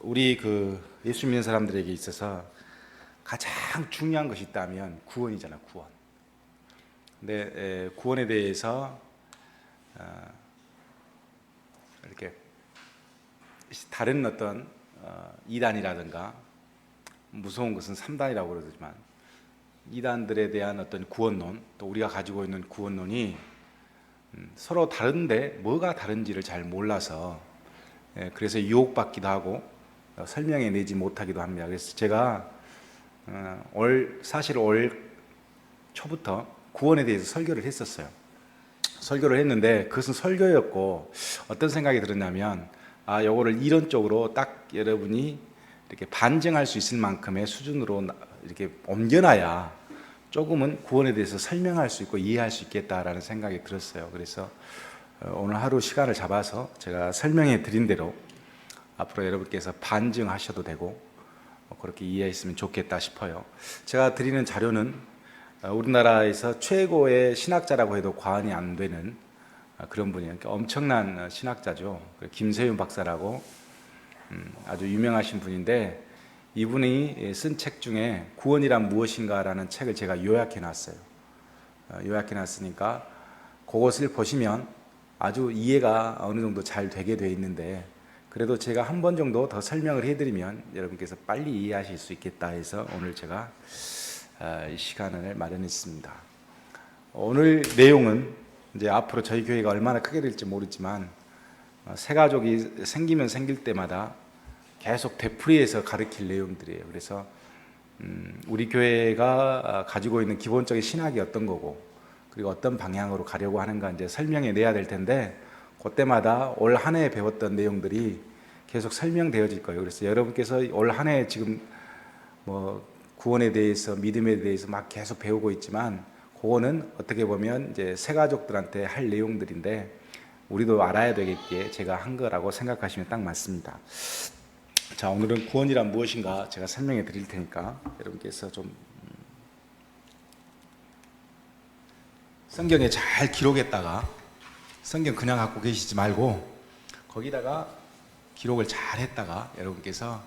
우리 예수 믿는 사람들에게 있어서 가장 중요한 것이 있다면 구원이잖아, 구원. 근데 구원에 대해서 이렇게 다른 어떤 이단이라든가, 무서운 것은 3단이라고 그러지만 이단들에 대한 어떤 구원론, 또 우리가 가지고 있는 구원론이 서로 다른데 뭐가 다른지를 잘 몰라서 그래서 유혹받기도 하고 설명해내지 못하기도 합니다. 그래서 제가 사실 올 초부터 구원에 대해서 설교를 했었어요. 설교를 했는데 그것은 설교였고, 어떤 생각이 들었냐면 요거를 이론적으로 딱 여러분이 이렇게 반증할 수 있을 만큼의 수준으로 이렇게 옮겨놔야 조금은 구원에 대해서 설명할 수 있고 이해할 수 있겠다라는 생각이 들었어요. 그래서 오늘 하루 시간을 잡아서 제가 설명해 드린 대로 앞으로 여러분께서 반증하셔도 되고 그렇게 이해했으면 좋겠다 싶어요. 제가 드리는 자료는 우리나라에서 최고의 신학자라고 해도 과언이 안 되는 그런 분이에요. 엄청난 신학자죠. 김세윤 박사라고 아주 유명하신 분인데, 이분이 쓴 책 중에 구원이란 무엇인가라는 책을 제가 요약해 놨어요. 요약해 놨으니까 그것을 보시면 아주 이해가 어느 정도 잘 되게 돼 있는데, 그래도 제가 한 번 정도 더 설명을 해드리면 여러분께서 빨리 이해하실 수 있겠다 해서 오늘 제가 이 시간을 마련했습니다. 오늘 내용은 이제 앞으로 저희 교회가 얼마나 크게 될지 모르지만 새 가족이 생기면 생길 때마다 계속 되풀이해서 가르칠 내용들이에요. 그래서 우리 교회가 가지고 있는 기본적인 신학이 어떤 거고, 그리고 어떤 방향으로 가려고 하는가 이제 설명해 내야 될 텐데, 그때마다 올 한 해 배웠던 내용들이 계속 설명되어질 거예요. 그래서 여러분께서 올 한 해 지금 구원에 대해서, 믿음에 대해서 막 계속 배우고 있지만, 그거는 어떻게 보면 이제 새 가족들한테 할 내용들인데 우리도 알아야 되겠기에 제가 한 거라고 생각하시면 딱 맞습니다. 자, 오늘은 구원이란 무엇인가 제가 설명해 드릴 테니까 여러분께서 좀 성경에 잘 기록했다가, 성경 그냥 갖고 계시지 말고 거기다가 기록을 잘 했다가 여러분께서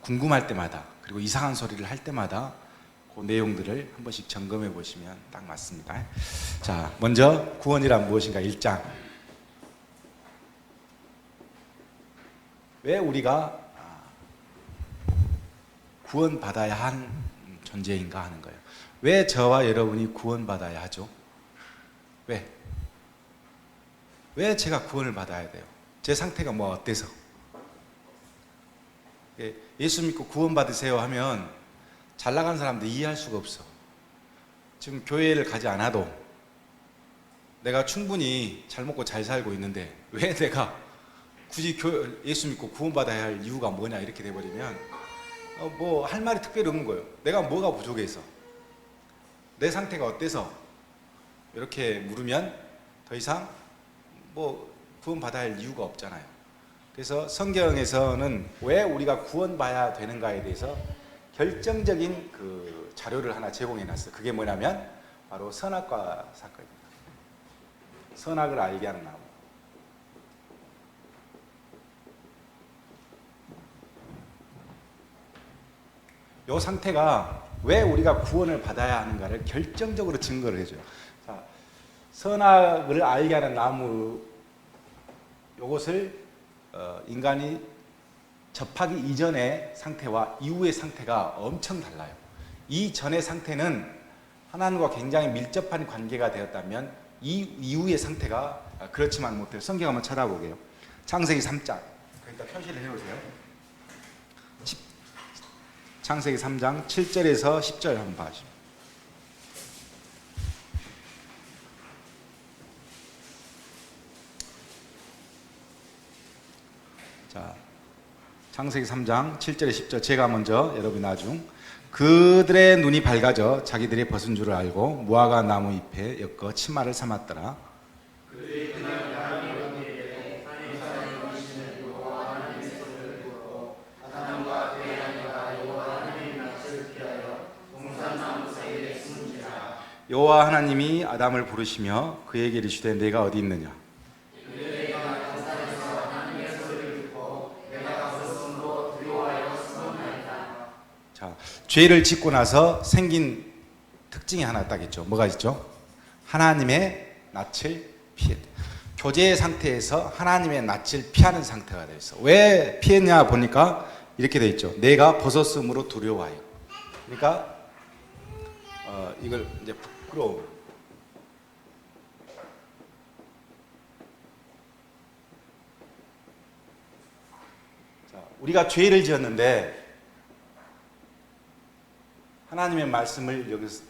궁금할 때마다, 그리고 이상한 소리를 할 때마다 그 내용들을 한 번씩 점검해 보시면 딱 맞습니다. 자, 먼저 구원이란 무엇인가 1장. 왜 우리가 구원받아야 한 존재인가 하는 거예요. 왜 저와 여러분이 구원받아야 하죠? 왜 제가 구원을 받아야 돼요? 제 상태가 어때서? 예수 믿고 구원받으세요 하면 잘 나간 사람들 이해할 수가 없어. 지금 교회를 가지 않아도 내가 충분히 잘 먹고 잘 살고 있는데 왜 내가 굳이 예수 믿고 구원받아야 할 이유가 뭐냐, 이렇게 돼버리면 할 말이 특별히 없는 거예요. 내가 뭐가 부족해서, 내 상태가 어때서, 이렇게 물으면 더 이상 구원받아야 할 이유가 없잖아요. 그래서 성경에서는 왜 우리가 구원받아야 되는가에 대해서 결정적인 자료를 하나 제공해 놨어요. 그게 뭐냐면 바로 선악과 사건입니다. 선악을 알게 하는 나무. 이 상태가 왜 우리가 구원을 받아야 하는가를 결정적으로 증거를 해줘요. 자, 선악을 알게 하는 나무, 이것을 인간이 접하기 이전의 상태와 이후의 상태가 엄청 달라요. 이전의 상태는 하나님과 굉장히 밀접한 관계가 되었다면 이후의 상태가 그렇지만 못해요. 성경 한번 찾아보게요. 창세기 3장. 그러니까 표시를 해놓으세요. 창세기 3장 7절에서 10절 한번 봐주세요. 자, 창세기 3장 7절에 10절, 제가 먼저, 여러분 나중. 그들의 눈이 밝아져 자기들이 벗은 줄을 알고 무화과 나무 잎에 엮어 치마를 삼았더라. 여호와 하나님이 아담을 부르시며 그에게 이르시되 내가 어디 있느냐? 자, 죄를 짓고 나서 생긴 특징이 하나 딱 있죠. 뭐가 있죠? 하나님의 낯을 피해. 교제의 상태에서 하나님의 낯을 피하는 상태가 되어 있어. 왜 피했냐 보니까 이렇게 되어 있죠. 내가 벗었으므로 두려워하여. 그러니까 이걸 이제 부끄러움. 자, 우리가 죄를 지었는데 하나님의 말씀을 여기서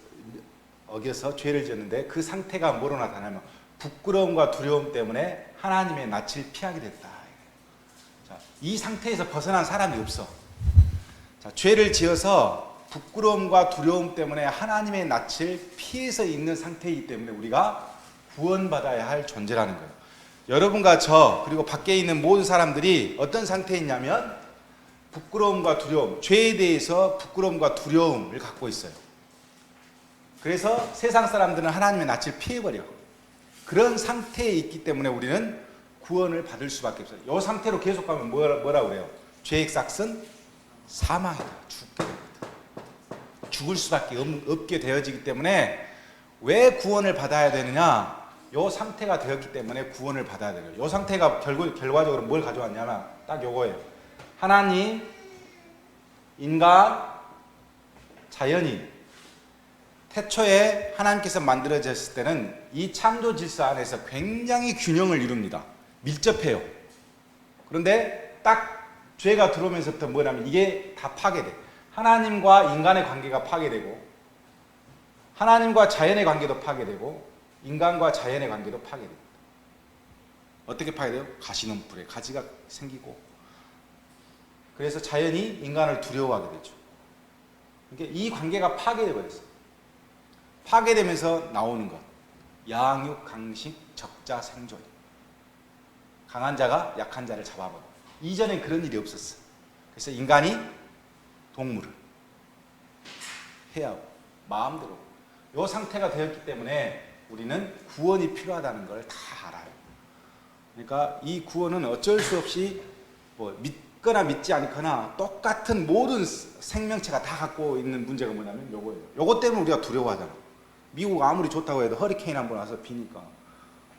어겨서 죄를 지었는데 그 상태가 뭐로 나타나면 부끄러움과 두려움 때문에 하나님의 낯을 피하게 됐다. 자, 이 상태에서 벗어난 사람이 없어. 자, 죄를 지어서 부끄러움과 두려움 때문에 하나님의 낯을 피해서 있는 상태이기 때문에 우리가 구원받아야 할 존재라는 거예요. 여러분과 저 그리고 밖에 있는 모든 사람들이 어떤 상태에 있냐면 부끄러움과 두려움, 죄에 대해서 부끄러움과 두려움을 갖고 있어요. 그래서 세상 사람들은 하나님의 낯을 피해버려. 그런 상태에 있기 때문에 우리는 구원을 받을 수밖에 없어요. 이 상태로 계속 가면 뭐라고 그래요? 죄의 삭은 사망이다. 죽게 됩니다. 죽을 수밖에 없게 되어지기 때문에 왜 구원을 받아야 되느냐? 이 상태가 되었기 때문에 구원을 받아야 돼요. 이 상태가 결과적으로 뭘 가져왔냐면 딱 요거예요. 하나님, 인간, 자연인. 태초에 하나님께서 만들어졌을 때는 이 창조 질서 안에서 굉장히 균형을 이룹니다. 밀접해요. 그런데 딱 죄가 들어오면서부터 뭐냐면 이게 다 파괴돼. 하나님과 인간의 관계가 파괴되고 하나님과 자연의 관계도 파괴되고 인간과 자연의 관계도 파괴됩니다. 어떻게 파괴돼요? 가시는 불에 가지가 생기고 그래서 자연이 인간을 두려워하게 되죠. 그러니까 이 관계가 파괴돼 버렸어요. 파괴되면서 나오는 것. 양육, 강식, 적자, 생존. 강한 자가 약한 자를 잡아버려. 이전엔 그런 일이 없었어. 그래서 인간이 동물을 해야 하고 마음대로 이 상태가 되었기 때문에 우리는 구원이 필요하다는 걸 다 알아요. 그러니까 이 구원은 어쩔 수 없이 뭐 믿거나 믿지 않거나 똑같은 모든 생명체가 다 갖고 있는 문제가 뭐냐면 요거예요. 요거 때문에 우리가 두려워하잖아. 미국 아무리 좋다고 해도 허리케인 한번 와서 비니까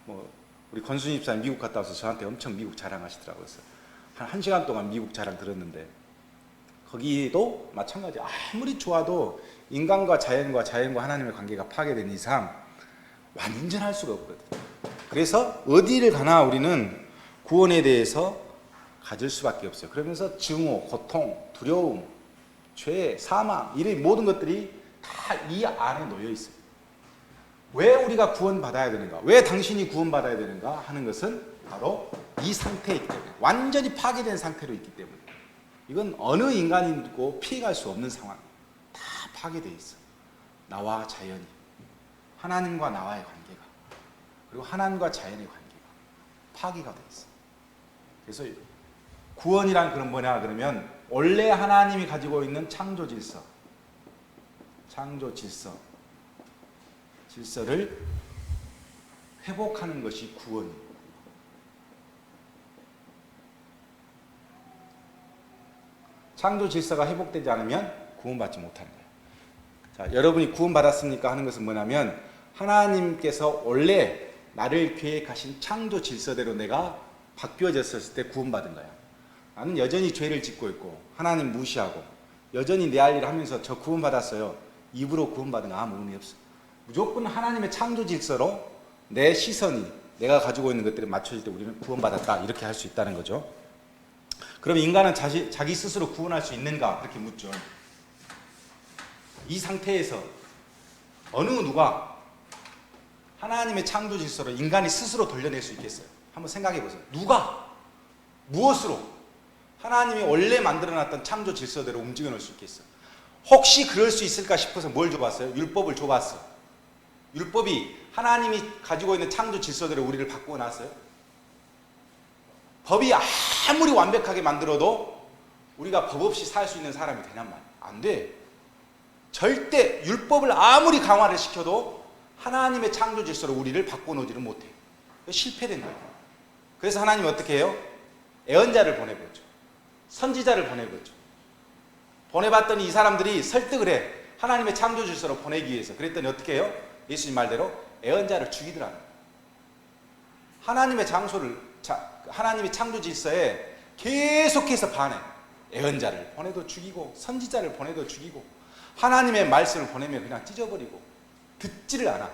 뭐 우리 권순희 집사님 미국 갔다 와서 저한테 엄청 미국 자랑하시더라고요. 한 1시간 동안 미국 자랑 들었는데 거기도 마찬가지. 아무리 좋아도 인간과 자연과 하나님의 관계가 파괴된 이상 완전할 수가 없거든. 그래서 어디를 가나 우리는 구원에 대해서 가질 수밖에 없어요. 그러면서 증오, 고통, 두려움, 죄, 사망 이런 모든 것들이 다 이 안에 놓여 있어요. 왜 우리가 구원받아야 되는가? 왜 당신이 구원받아야 되는가? 하는 것은 바로 이 상태에 있기 때문에 완전히 파괴된 상태로 있기 때문에 이건 어느 인간이고 피해갈 수 없는 상황. 다 파괴되어 있어. 나와 자연이. 하나님과 나와의 관계가. 그리고 하나님과 자연의 관계가 파괴가 되어 있어. 그래서 구원이란 그런 뭐냐 그러면 원래 하나님이 가지고 있는 창조 질서를 회복하는 것이 구원이에요. 창조 질서가 회복되지 않으면 구원받지 못하는 거예요. 자, 여러분이 구원받았습니까? 하는 것은 뭐냐면 하나님께서 원래 나를 계획하신 창조 질서대로 내가 바뀌어졌을 때 구원받은 거야. 나는 여전히 죄를 짓고 있고 하나님 무시하고 여전히 내 할 일을 하면서 저 구원받았어요. 입으로 구원받은 거 아무 의미 없어. 무조건 하나님의 창조 질서로 내 시선이 내가 가지고 있는 것들에 맞춰질 때 우리는 구원받았다 이렇게 할 수 있다는 거죠. 그럼 인간은 자기 스스로 구원할 수 있는가? 그렇게 묻죠. 이 상태에서 어느 누가 하나님의 창조 질서로 인간이 스스로 돌려낼 수 있겠어요? 한번 생각해 보세요. 누가? 무엇으로? 하나님이 원래 만들어놨던 창조 질서대로 움직여 놓을 수 있겠어요? 혹시 그럴 수 있을까 싶어서 뭘 줘봤어요? 율법을 줘봤어. 율법이 하나님이 가지고 있는 창조 질서대로 우리를 바꾸어 놨어요? 법이 아무리 완벽하게 만들어도 우리가 법 없이 살 수 있는 사람이 되냔 말이야. 안 돼. 절대 율법을 아무리 강화를 시켜도 하나님의 창조 질서로 우리를 바꿔놓지를 못해요. 실패된 거예요. 그래서 하나님이 어떻게 해요? 애언자를 보내버렸죠. 선지자를 보내버렸죠. 보내봤더니 이 사람들이 설득을 해. 하나님의 창조 질서로 보내기 위해서. 그랬더니 어떻게 해요? 예수님 말대로 애언자를 죽이더라. 하나님의 하나님의 창조 질서에 계속해서 반해. 애언자를 보내도 죽이고 선지자를 보내도 죽이고 하나님의 말씀을 보내면 그냥 찢어버리고 듣지를 않아.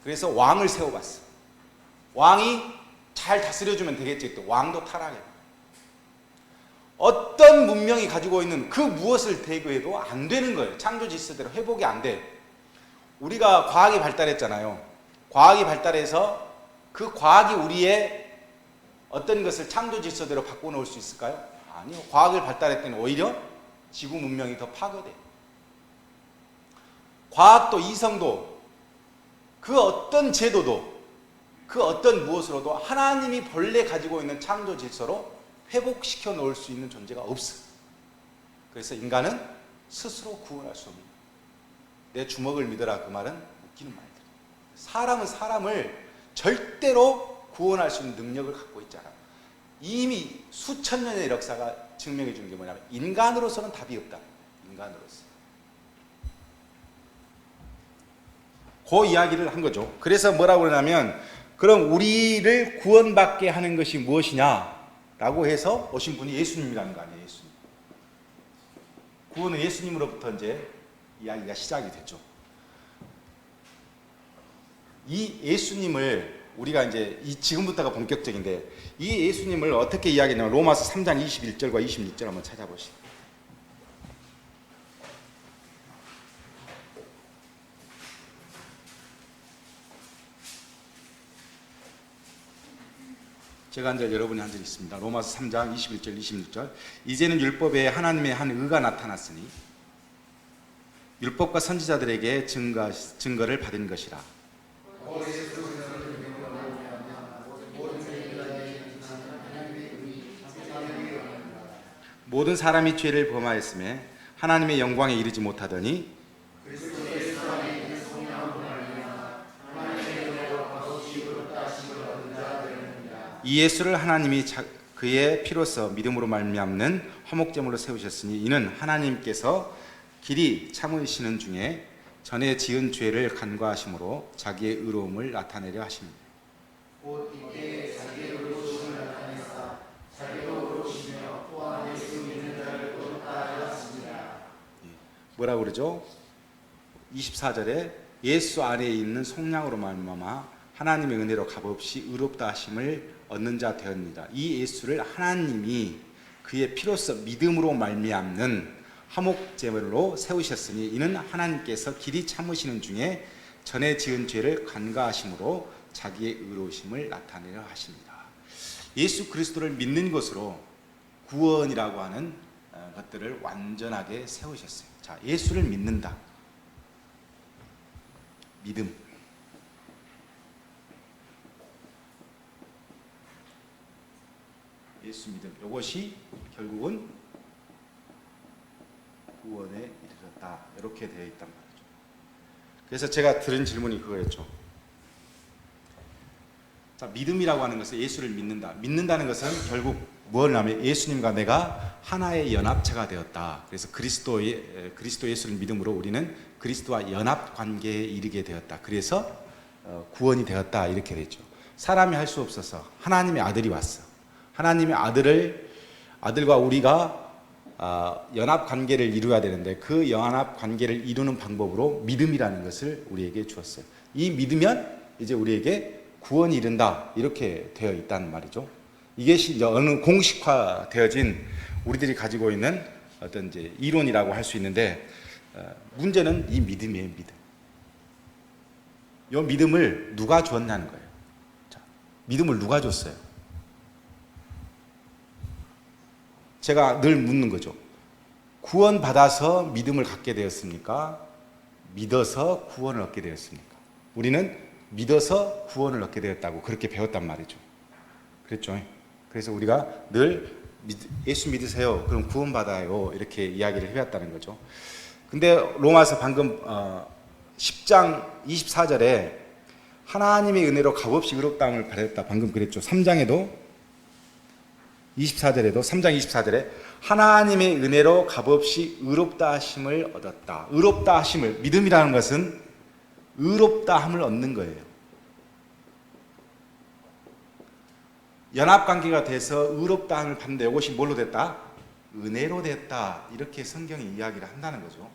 그래서 왕을 세워봤어. 왕이 잘 다스려주면 되겠지. 또 왕도 타락해. 어떤 문명이 가지고 있는 그 무엇을 대거해도 안 되는 거예요. 창조 질서대로 회복이 안 돼. 우리가 과학이 발달했잖아요. 과학이 발달해서 그 과학이 우리의 어떤 것을 창조 질서대로 바꿔놓을 수 있을까요? 아니요. 과학을 발달했더니 오히려 지구 문명이 더 파괴돼. 과학도 이성도 그 어떤 제도도 그 어떤 무엇으로도 하나님이 본래 가지고 있는 창조 질서로 회복시켜 놓을 수 있는 존재가 없어. 그래서 인간은 스스로 구원할 수 없는, 내 주먹을 믿어라, 그 말은 웃기는 말이야. 사람은 사람을 절대로 구원할 수 있는 능력을 갖고 있잖아. 이미 수천 년의 역사가 증명해 주는 게 뭐냐면 인간으로서는 답이 없다. 인간으로서. 그 이야기를 한 거죠. 그래서 뭐라고 그러냐면, 그럼 우리를 구원받게 하는 것이 무엇이냐 라고 해서 오신 분이 예수님이라는 거 아니에요. 예수님. 구원은 예수님으로부터 이제 이야기가 시작이 됐죠. 이 예수님을 우리가 이제 지금부터가 본격적인데, 이 예수님을 어떻게 이야기하냐면 로마서 3장 21절과 26절 한번 찾아보시죠. 제가 한 절, 여러분이 한 절 있습니다. 로마서 3장 21절 26절. 이제는 율법에 하나님의 한 의가 나타났으니 율법과 선지자들에게 증거를 받은 것이라. 모든 사람이 죄를 범하였음에 하나님의 영광에 이르지 못하더니 이 예수를 하나님이 그의 피로써 믿음으로 말미암는 화목제물로 세우셨으니 이는 하나님께서 길이 참으시는 중에 전에 지은 죄를 간과하심으로 자기의 의로움을 나타내려 하십니다. 곧 이때 자기의 의로움을 나타내사 자기도 의로우시며 또한 예수 믿는 자를 의롭다 하려 하십니다. 뭐라고 그러죠? 24절에 예수 안에 있는 속량으로 말미암아 하나님의 은혜로 값없이 의롭다 하심을 얻는 자 되었습니다. 이 예수를 하나님이 그의 피로써 믿음으로 말미암는 화목제물로 세우셨으니 이는 하나님께서 길이 참으시는 중에 전에 지은 죄를 간과하심으로 자기의 의로우심을 나타내려 하십니다. 예수 그리스도를 믿는 것으로 구원이라고 하는 것들을 완전하게 세우셨어요. 자, 예수를 믿는다. 믿음. 예수 믿음. 이것이 결국은 구원에 이르렀다. 이렇게 되어 있단 말이죠. 그래서 제가 들은 질문이 그거였죠. 자, 믿음이라고 하는 것은 예수를 믿는다. 믿는다는 것은 결국 뭐냐면 예수님과 내가 하나의 연합체가 되었다. 그래서 그리스도 예수를 믿음으로 우리는 그리스도와 연합 관계에 이르게 되었다. 그래서 구원이 되었다. 이렇게 됐죠. 사람이 할 수 없어서 하나님의 아들이 왔어. 하나님의 아들과 우리가 연합 관계를 이루어야 되는데 그 연합 관계를 이루는 방법으로 믿음이라는 것을 우리에게 주었어요. 이 믿으면 이제 우리에게 구원이 이른다. 이렇게 되어 있다는 말이죠. 이게 이제 어느 공식화되어진 우리들이 가지고 있는 어떤 이제 이론이라고 할 수 있는데, 문제는 이 믿음이에요. 믿음. 이 믿음을 누가 주었냐는 거예요. 자, 믿음을 누가 줬어요? 제가 늘 묻는 거죠. 구원받아서 믿음을 갖게 되었습니까? 믿어서 구원을 얻게 되었습니까? 우리는 믿어서 구원을 얻게 되었다고 그렇게 배웠단 말이죠. 그랬죠. 그래서 우리가 늘 예수 믿으세요. 그럼 구원받아요. 이렇게 이야기를 해왔다는 거죠. 근데 로마서 방금 10장 24절에 하나님의 은혜로 값없이 의롭다함을 받았다. 방금 그랬죠. 3장에도 24절에도 3장 24절에 하나님의 은혜로 값없이 의롭다 하심을 얻었다. 의롭다 하심을, 믿음이라는 것은 의롭다 함을 얻는 거예요. 연합관계가 돼서 의롭다 함을 받는데 이것이 뭘로 됐다? 은혜로 됐다. 이렇게 성경이 이야기를 한다는 거죠.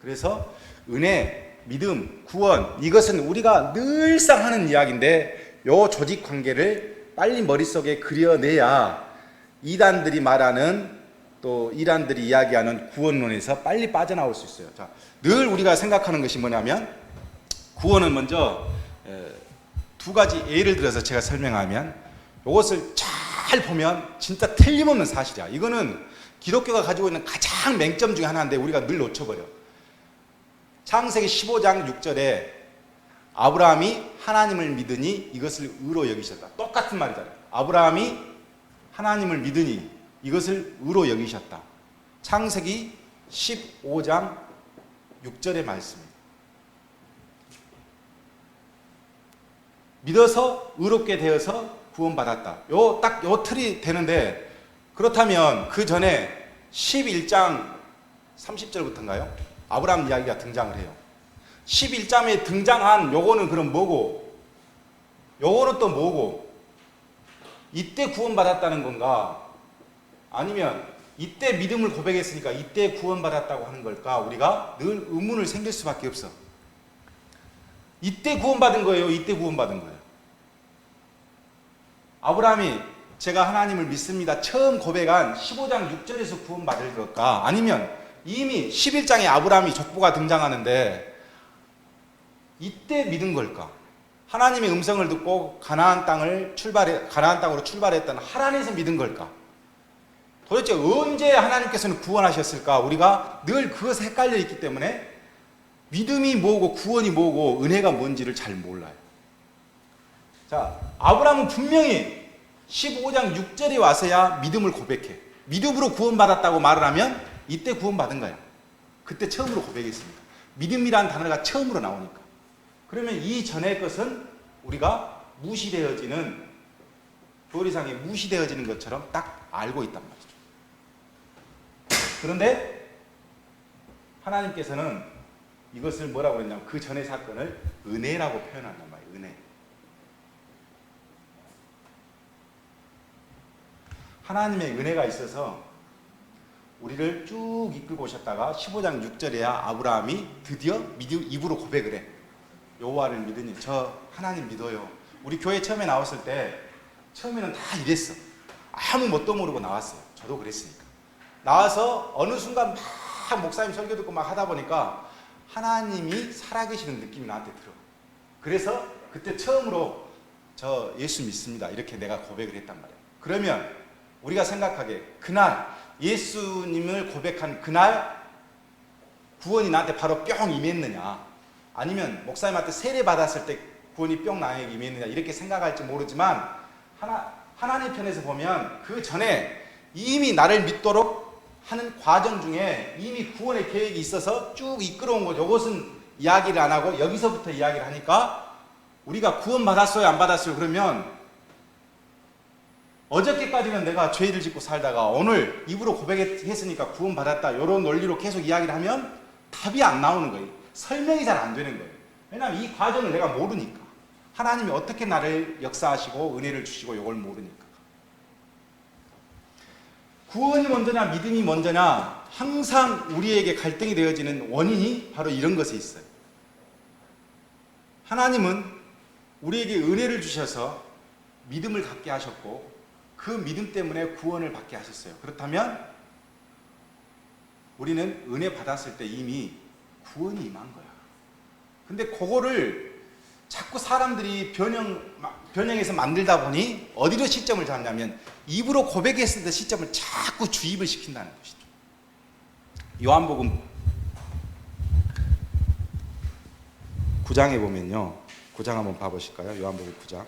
그래서 은혜, 믿음, 구원, 이것은 우리가 늘상 하는 이야기인데 이 조직관계를 빨리 머릿속에 그려내야 이단들이 말하는, 또 이단들이 이야기하는 구원론에서 빨리 빠져나올 수 있어요. 자, 늘 우리가 생각하는 것이 뭐냐면, 구원은 먼저 두 가지 예를 들어서 제가 설명하면, 이것을 잘 보면 진짜 틀림없는 사실이야. 이거는 기독교가 가지고 있는 가장 맹점 중에 하나인데 우리가 늘 놓쳐버려. 창세기 15장 6절에 아브라함이 하나님을 믿으니 이것을 의로 여기셨다. 똑같은 말이잖아요. 아브라함이 하나님을 믿으니 이것을 의로 여기셨다. 창세기 15장 6절의 말씀입니다. 믿어서 의롭게 되어서 구원받았다. 딱 요 틀이 되는데, 그렇다면 그 전에 11장 30절부터인가요? 아브라함 이야기가 등장을 해요. 11장에 등장한 요거는 그럼 뭐고, 요거는 또 뭐고, 이때 구원받았다는 건가? 아니면 이때 믿음을 고백했으니까 이때 구원받았다고 하는 걸까? 우리가 늘 의문을 생길 수밖에 없어. 이때 구원받은 거예요? 이때 구원받은 거예요? 아브라함이 제가 하나님을 믿습니다 처음 고백한 15장 6절에서 구원받을 걸까? 아니면 이미 11장에 아브라함이 족보가 등장하는데 이때 믿은 걸까? 하나님의 음성을 듣고 가나안 땅으로 출발했던 하란에서 믿은 걸까? 도대체 언제 하나님께서는 구원하셨을까? 우리가 늘 그것에 헷갈려 있기 때문에 믿음이 뭐고 구원이 뭐고 은혜가 뭔지를 잘 몰라요. 자, 아브라함은 분명히 15장 6절에 와서야 믿음을 고백해. 믿음으로 구원받았다고 말을 하면 이때 구원받은 거야. 그때 처음으로 고백했습니다. 믿음이라는 단어가 처음으로 나오니까. 그러면 이 전의 것은 우리가 무시되어지는, 교리상에 무시되어지는 것처럼 딱 알고 있단 말이죠. 그런데 하나님께서는 이것을 뭐라고 그랬냐면 그 전의 사건을 은혜라고 표현한단 말이에요. 은혜. 하나님의 은혜가 있어서 우리를 쭉 이끌고 오셨다가 15장 6절에야 아브라함이 드디어 입으로 고백을 해. 여호와를 믿으니 저 하나님 믿어요. 우리 교회 처음에 나왔을 때 처음에는 다 이랬어. 아무 뭣도 모르고 나왔어요. 저도 그랬으니까. 나와서 어느 순간 막 목사님 설교 듣고 막 하다 보니까 하나님이 살아계시는 느낌이 나한테 들어. 그래서 그때 처음으로 저 예수 믿습니다 이렇게 내가 고백을 했단 말이야. 그러면 우리가 생각하기에 그날 예수님을 고백한 그날 구원이 나한테 바로 뿅 임했느냐, 아니면 목사님한테 세례 받았을 때 구원이 뿅 나에게 임했느냐 이렇게 생각할지 모르지만 하나님 편에서 보면 그 전에 이미 나를 믿도록 하는 과정 중에 이미 구원의 계획이 있어서 쭉 이끌어온 거죠. 이것은 이야기를 안 하고 여기서부터 이야기를 하니까 우리가 구원 받았어요 안 받았어요 그러면 어저께까지는 내가 죄를 짓고 살다가 오늘 입으로 고백했으니까 구원 받았다 이런 논리로 계속 이야기를 하면 답이 안 나오는 거예요. 설명이 잘 안 되는 거예요. 왜냐하면 이 과정을 내가 모르니까. 하나님이 어떻게 나를 역사하시고 은혜를 주시고 이걸 모르니까. 구원이 먼저냐 믿음이 먼저냐 항상 우리에게 갈등이 되어지는 원인이 바로 이런 것에 있어요. 하나님은 우리에게 은혜를 주셔서 믿음을 갖게 하셨고 그 믿음 때문에 구원을 받게 하셨어요. 그렇다면 우리는 은혜 받았을 때 이미 구원이 임한 거야. 근데 그거를 자꾸 사람들이 변형해서 만들다 보니 어디로 시점을 잡냐면 입으로 고백했을 때 시점을 자꾸 주입을 시킨다는 것이죠. 요한복음 9장에 보면요. 9장 한번 봐보실까요? 요한복음 9장.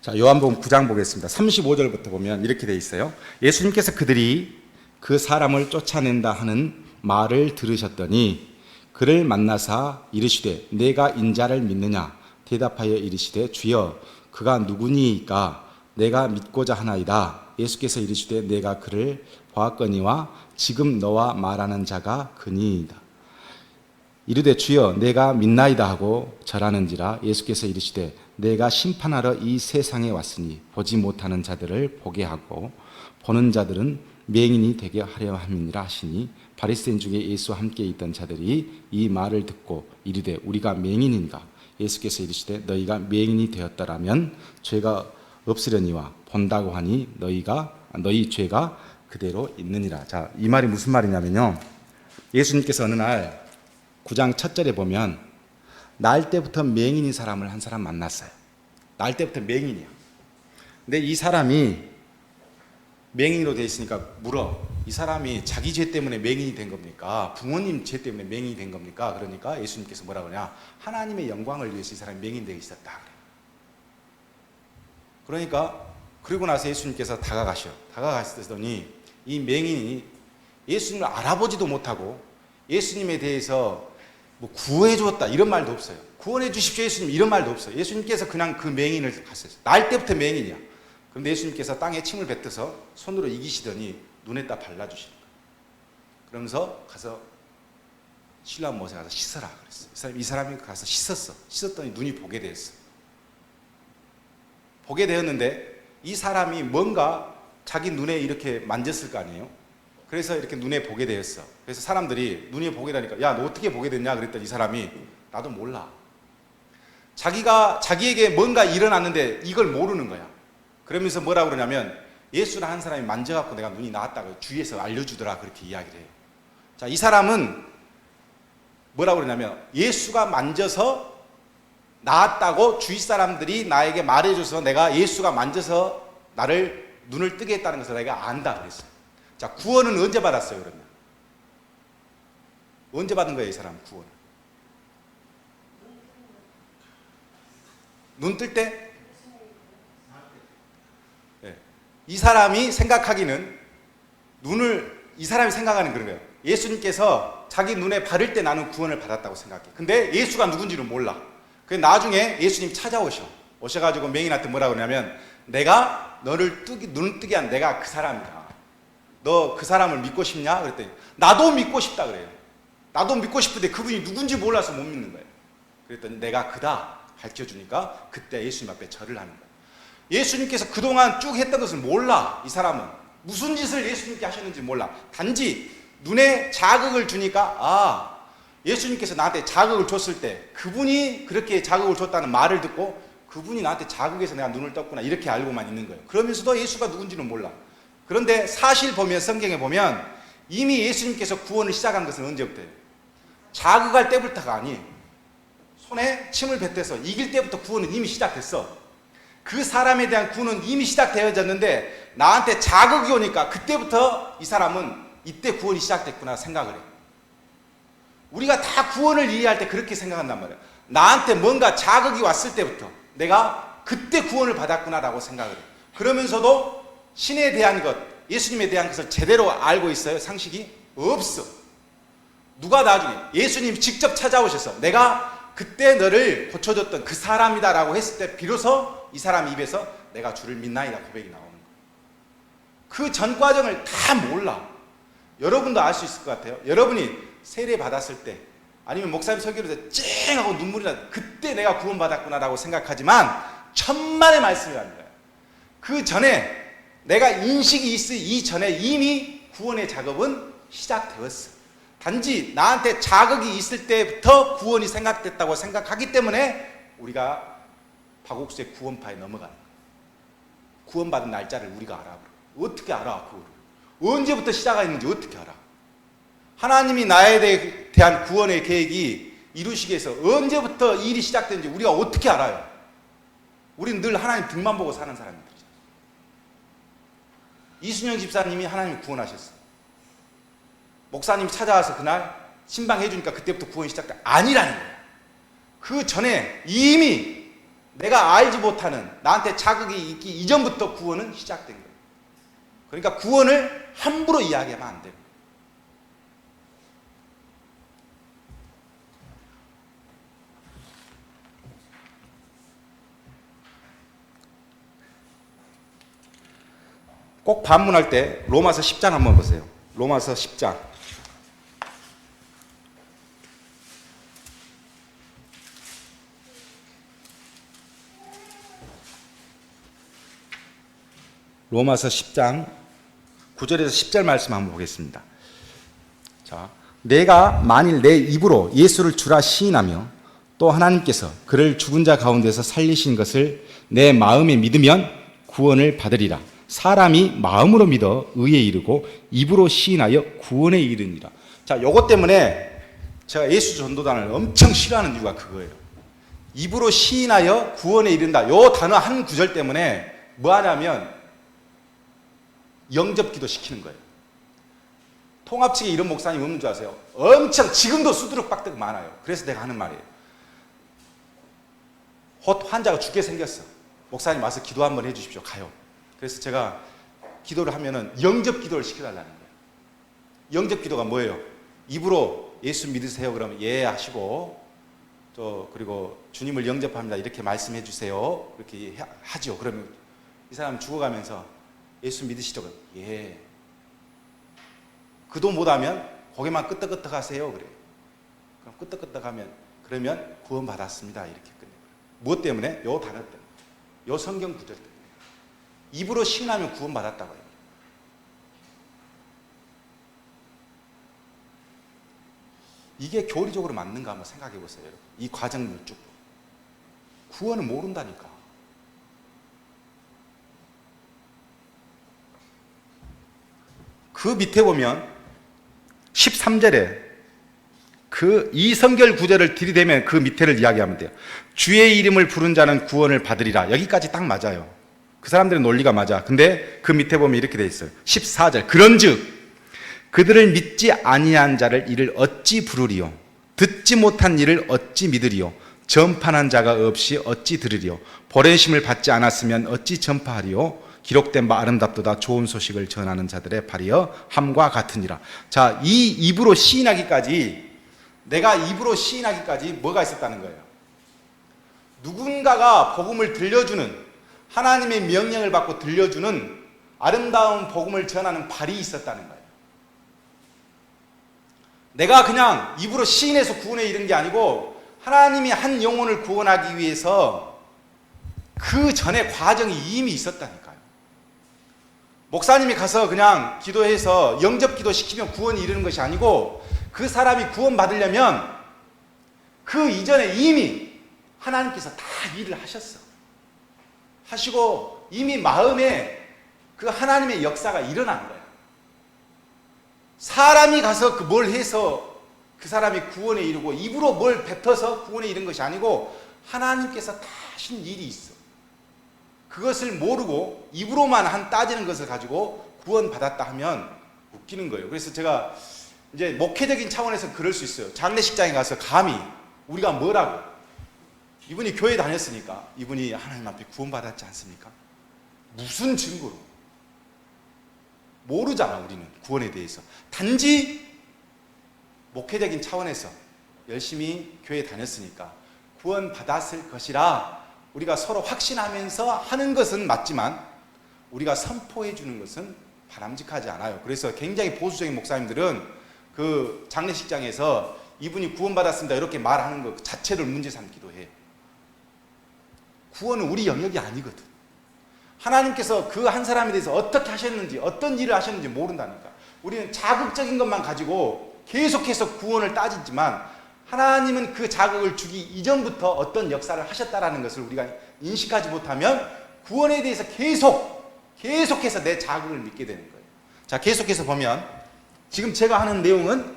자, 요한복음 9장 보겠습니다. 35절부터 보면 이렇게 돼 있어요. 예수님께서 그들이 그 사람을 쫓아낸다 하는 말을 들으셨더니 그를 만나사 이르시되 내가 인자를 믿느냐 대답하여 이르시되 주여 그가 누구니이까 내가 믿고자 하나이다. 예수께서 이르시되 내가 그를 보았거니와 지금 너와 말하는 자가 그니이다. 이르되 주여 내가 믿나이다 하고 절하는지라. 예수께서 이르시되 내가 심판하러 이 세상에 왔으니 보지 못하는 자들을 보게 하고 보는 자들은 맹인이 되게 하려 함이니라 하시니 바리새인 중에 예수와 함께 있던 자들이 이 말을 듣고 이르되 우리가 맹인인가. 예수께서 이르시되 너희가 맹인이 되었더라면 죄가 없으려니와 본다고 하니 너희 죄가 그대로 있느니라. 자, 이 말이 무슨 말이냐면요, 예수님께서 어느 날 9장 첫 절에 보면 날 때부터 맹인인 사람을 한 사람 만났어요. 날 때부터 맹인이야. 근데 이 사람이 맹인으로 되어 있으니까 물어. 이 사람이 자기 죄 때문에 맹인이 된 겁니까? 부모님 죄 때문에 맹인이 된 겁니까? 그러니까 예수님께서 뭐라고 하냐, 하나님의 영광을 위해서 이 사람이 맹인되어 있었다. 그러니까 그리고 나서 예수님께서 다가가시더니 이 맹인이 예수님을 알아보지도 못하고 예수님에 대해서 뭐 구해 주었다 이런 말도 없어요. 구원해 주십시오 예수님 이런 말도 없어요. 예수님께서 그냥 그 맹인을 갔어요. 날 때부터 맹인이야. 그런데 예수님께서 땅에 침을 뱉어서 손으로 이기시더니 눈에다 발라주시는 거예요. 그러면서 가서 실로암 못에 가서 씻어라 그랬어요. 이 사람이 가서 씻었더니 눈이 보게 되었어. 보게 되었는데 이 사람이 뭔가 자기 눈에 이렇게 만졌을 거 아니에요. 그래서 이렇게 눈에 보게 되었어. 그래서 사람들이 눈에 보게 되니까 야, 너 어떻게 보게 됐냐 그랬더니 이 사람이 나도 몰라. 자기에게 뭔가 일어났는데 이걸 모르는 거야. 그러면서 뭐라고 그러냐면 예수를 한 사람이 만져갖고 내가 눈이 나았다고 주위에서 알려주더라 그렇게 이야기를 해요. 자, 이 사람은 뭐라고 그러냐면 예수가 만져서 나았다고 주위 사람들이 나에게 말해줘서 내가 예수가 만져서 나를 눈을 뜨게 했다는 것을 내가 안다 그랬어요. 자, 구원은 언제 받았어요 그러면? 언제 받은 거예요 이 사람 구원을? 눈 뜰 때? 네. 이 사람이 생각하기는 이 사람이 생각하는 그런 거예요. 예수님께서 자기 눈에 바를 때 나는 구원을 받았다고 생각해. 근데 예수가 누군지는 몰라. 그래서 나중에 예수님 오셔가지고 맹인한테 뭐라 그러냐면 내가 너를 눈을 뜨게 한 내가 그 사람이다. 너 그 사람을 믿고 싶냐? 그랬더니 나도 믿고 싶다 그래요. 나도 믿고 싶은데 그분이 누군지 몰라서 못 믿는 거예요. 그랬더니 내가 그다 밝혀주니까 그때 예수님 앞에 절을 하는 거예요. 예수님께서 그동안 쭉 했던 것을 몰라. 이 사람은 무슨 짓을 예수님께 하셨는지 몰라. 단지 눈에 자극을 주니까 예수님께서 나한테 자극을 줬을 때 그분이 그렇게 자극을 줬다는 말을 듣고 그분이 나한테 자극해서 내가 눈을 떴구나 이렇게 알고만 있는 거예요. 그러면서도 예수가 누군지는 몰라. 그런데 사실 보면 성경에 보면 이미 예수님께서 구원을 시작한 것은 언제부터예요? 자극할 때부터가 아니에요. 손에 침을 뱉어서 이길 때부터 구원은 이미 시작됐어. 그 사람에 대한 구원은 이미 시작되어졌는데 나한테 자극이 오니까 그때부터 이 사람은 이때 구원이 시작됐구나 생각을 해요. 우리가 다 구원을 이해할 때 그렇게 생각한단 말이에요. 나한테 뭔가 자극이 왔을 때부터 내가 그때 구원을 받았구나라고 생각을 해요. 그러면서도 신에 대한 것, 예수님에 대한 것을 제대로 알고 있어요? 상식이? 없어. 누가 나중에 예수님 직접 찾아오셔서 내가 그때 너를 고쳐줬던 그 사람이다 라고 했을 때 비로소 이 사람 입에서 내가 주를 믿나이다 고백이 나오는 거예요. 그 전 과정을 다 몰라. 여러분도 알 수 있을 것 같아요. 여러분이 세례 받았을 때 아니면 목사님 설교를 쨍 하고 눈물이 나 그때 내가 구원받았구나 라고 생각하지만 천만의 말씀이라는 거예요. 그 전에 내가 인식이 있기 이전에 이미 구원의 작업은 시작되었어. 단지 나한테 자극이 있을 때부터 구원이 생각됐다고 생각하기 때문에 우리가 박옥수의 구원파에 넘어가는 거예요. 구원받은 날짜를 우리가 알아. 어떻게 알아? 그거를. 언제부터 시작했는지 어떻게 알아? 하나님이 나에 대한 구원의 계획이 이루시기 위해서 언제부터 일이 시작된지 우리가 어떻게 알아요? 우리는 늘 하나님 등만 보고 사는 사람입니다. 이순영 집사님이 하나님이 구원하셨어요. 목사님이 찾아와서 그날 신방해 주니까 그때부터 구원이 시작돼. 아니라는 거예요. 그 전에 이미 내가 알지 못하는 나한테 자극이 있기 이전부터 구원은 시작된 거예요. 그러니까 구원을 함부로 이야기하면 안 돼요. 꼭 반문할 때 로마서 10장 한번 보세요. 로마서 10장. 로마서 10장 9절에서 10절 말씀 한번 보겠습니다. 자, 내가 만일 내 입으로 예수를 주라 시인하며 또 하나님께서 그를 죽은 자 가운데서 살리신 것을 내 마음에 믿으면 구원을 받으리라. 사람이 마음으로 믿어 의에 이르고 입으로 시인하여 구원에 이르니라. 자, 요것 때문에 제가 예수 전도단을 엄청 싫어하는 이유가 그거예요. 입으로 시인하여 구원에 이른다. 요 단어 한 구절 때문에 뭐 하냐면 영접기도 시키는 거예요. 통합 측에 이런 목사님 없는 줄 아세요? 엄청 지금도 수두룩박득 많아요. 그래서 내가 하는 말이에요. 환자가 죽게 생겼어. 목사님 와서 기도 한번 해주십시오. 가요. 그래서 제가 기도를 하면은 영접기도를 시켜달라는 거예요. 영접기도가 뭐예요? 입으로 예수 믿으세요. 그러면 예 하시고 또 그리고 주님을 영접합니다. 이렇게 말씀해 주세요. 이렇게 하죠. 그러면 이 사람 죽어가면서 예수 믿으시죠? 예. 그도 못하면 고개만 끄덕끄덕 하세요. 그래요. 그럼 끄덕끄덕 하면 그러면 구원 받았습니다. 이렇게 끝내요. 무엇 때문에? 요 단어 때문에. 요 성경 구절 때문에. 입으로 시인하면 구원 받았다고요. 이게 교리적으로 맞는가 한번 생각해 보세요. 여러분. 이 과정을 쭉. 구원을 모른다니까. 그 밑에 보면 13절에 그 이성결 구절을 들이대면 그 밑에를 이야기하면 돼요. 주의 이름을 부른 자는 구원을 받으리라. 여기까지 딱 맞아요. 그 사람들의 논리가 맞아. 근데 그 밑에 보면 이렇게 돼 있어요. 14절. 그런즉 그들을 믿지 아니한 자를 이를 어찌 부르리요? 듣지 못한 이를 어찌 믿으리요? 전파한 자가 없이 어찌 들으리요? 버리심을 받지 않았으면 어찌 전파하리요? 기록된 바 아름답도다 좋은 소식을 전하는 자들의 발이여 함과 같으니라. 자, 이 입으로 시인하기까지 내가 입으로 시인하기까지 뭐가 있었다는 거예요? 누군가가 복음을 들려주는 하나님의 명령을 받고 들려주는 아름다운 복음을 전하는 발이 있었다는 거예요. 내가 그냥 입으로 시인해서 구원에 이른 게 아니고 하나님이 한 영혼을 구원하기 위해서 그 전에 과정이 이미 있었다니까요. 목사님이 가서 그냥 기도해서 영접기도 시키면 구원이 이르는 것이 아니고 그 사람이 구원 받으려면 그 이전에 이미 하나님께서 다 일을 하셨어. 하시고 이미 마음에 그 하나님의 역사가 일어난 거야. 사람이 가서 그 뭘 해서 그 사람이 구원에 이르고 입으로 뭘 뱉어서 구원에 이른 것이 아니고 하나님께서 다 하신 일이 있어. 그것을 모르고 입으로만 한 따지는 것을 가지고 구원 받았다 하면 웃기는 거예요. 그래서 제가 이제 목회적인 차원에서 그럴 수 있어요. 장례식장에 가서 감히 우리가 뭐라고 이분이 교회 다녔으니까 이분이 하나님 앞에 구원 받았지 않습니까? 무슨 증거로? 모르잖아. 우리는 구원에 대해서 단지 목회적인 차원에서 열심히 교회 다녔으니까 구원 받았을 것이라 우리가 서로 확신하면서 하는 것은 맞지만 우리가 선포해 주는 것은 바람직하지 않아요. 그래서 굉장히 보수적인 목사님들은 그 장례식장에서 이분이 구원받았습니다 이렇게 말하는 것 자체를 문제 삼기도 해. 구원은 우리 영역이 아니거든. 하나님께서 그 한 사람에 대해서 어떻게 하셨는지 어떤 일을 하셨는지 모른다니까. 우리는 자극적인 것만 가지고 계속해서 구원을 따지지만 하나님은 그 자극을 주기 이전부터 어떤 역사를 하셨다라는 것을 우리가 인식하지 못하면 구원에 대해서 계속해서 내 자극을 믿게 되는 거예요. 자, 계속해서 보면 지금 제가 하는 내용은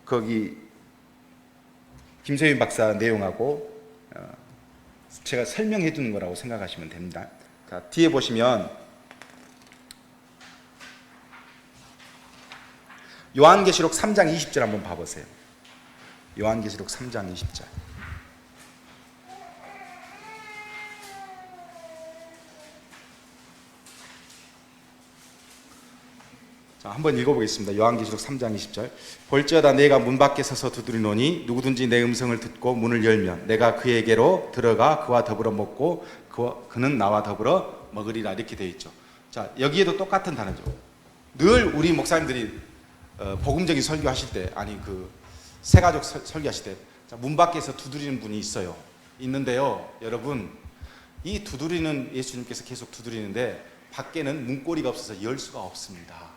거기 김세윤 박사 내용하고 제가 설명해 주는 거라고 생각하시면 됩니다. 자, 뒤에 보시면 요한계시록 3장 20절 한번 봐보세요. 요한계시록 3장 20절. 자, 한번 읽어보겠습니다. 요한계시록 3장 20절. 볼지어다 내가 문 밖에 서서 두드리노니 누구든지 내 음성을 듣고 문을 열면 내가 그에게로 들어가 그와 더불어 먹고 그는 나와 더불어 먹으리라. 이렇게 되어 있죠. 자, 여기에도 똑같은 단어죠. 늘 우리 목사님들이 복음적인 설교하실 때, 아니 그 새가족 설교하실 때 문 밖에서 두드리는 분이 있어요. 있는데요, 여러분, 이 두드리는 예수님께서 계속 두드리는데 밖에는 문고리가 없어서 열 수가 없습니다.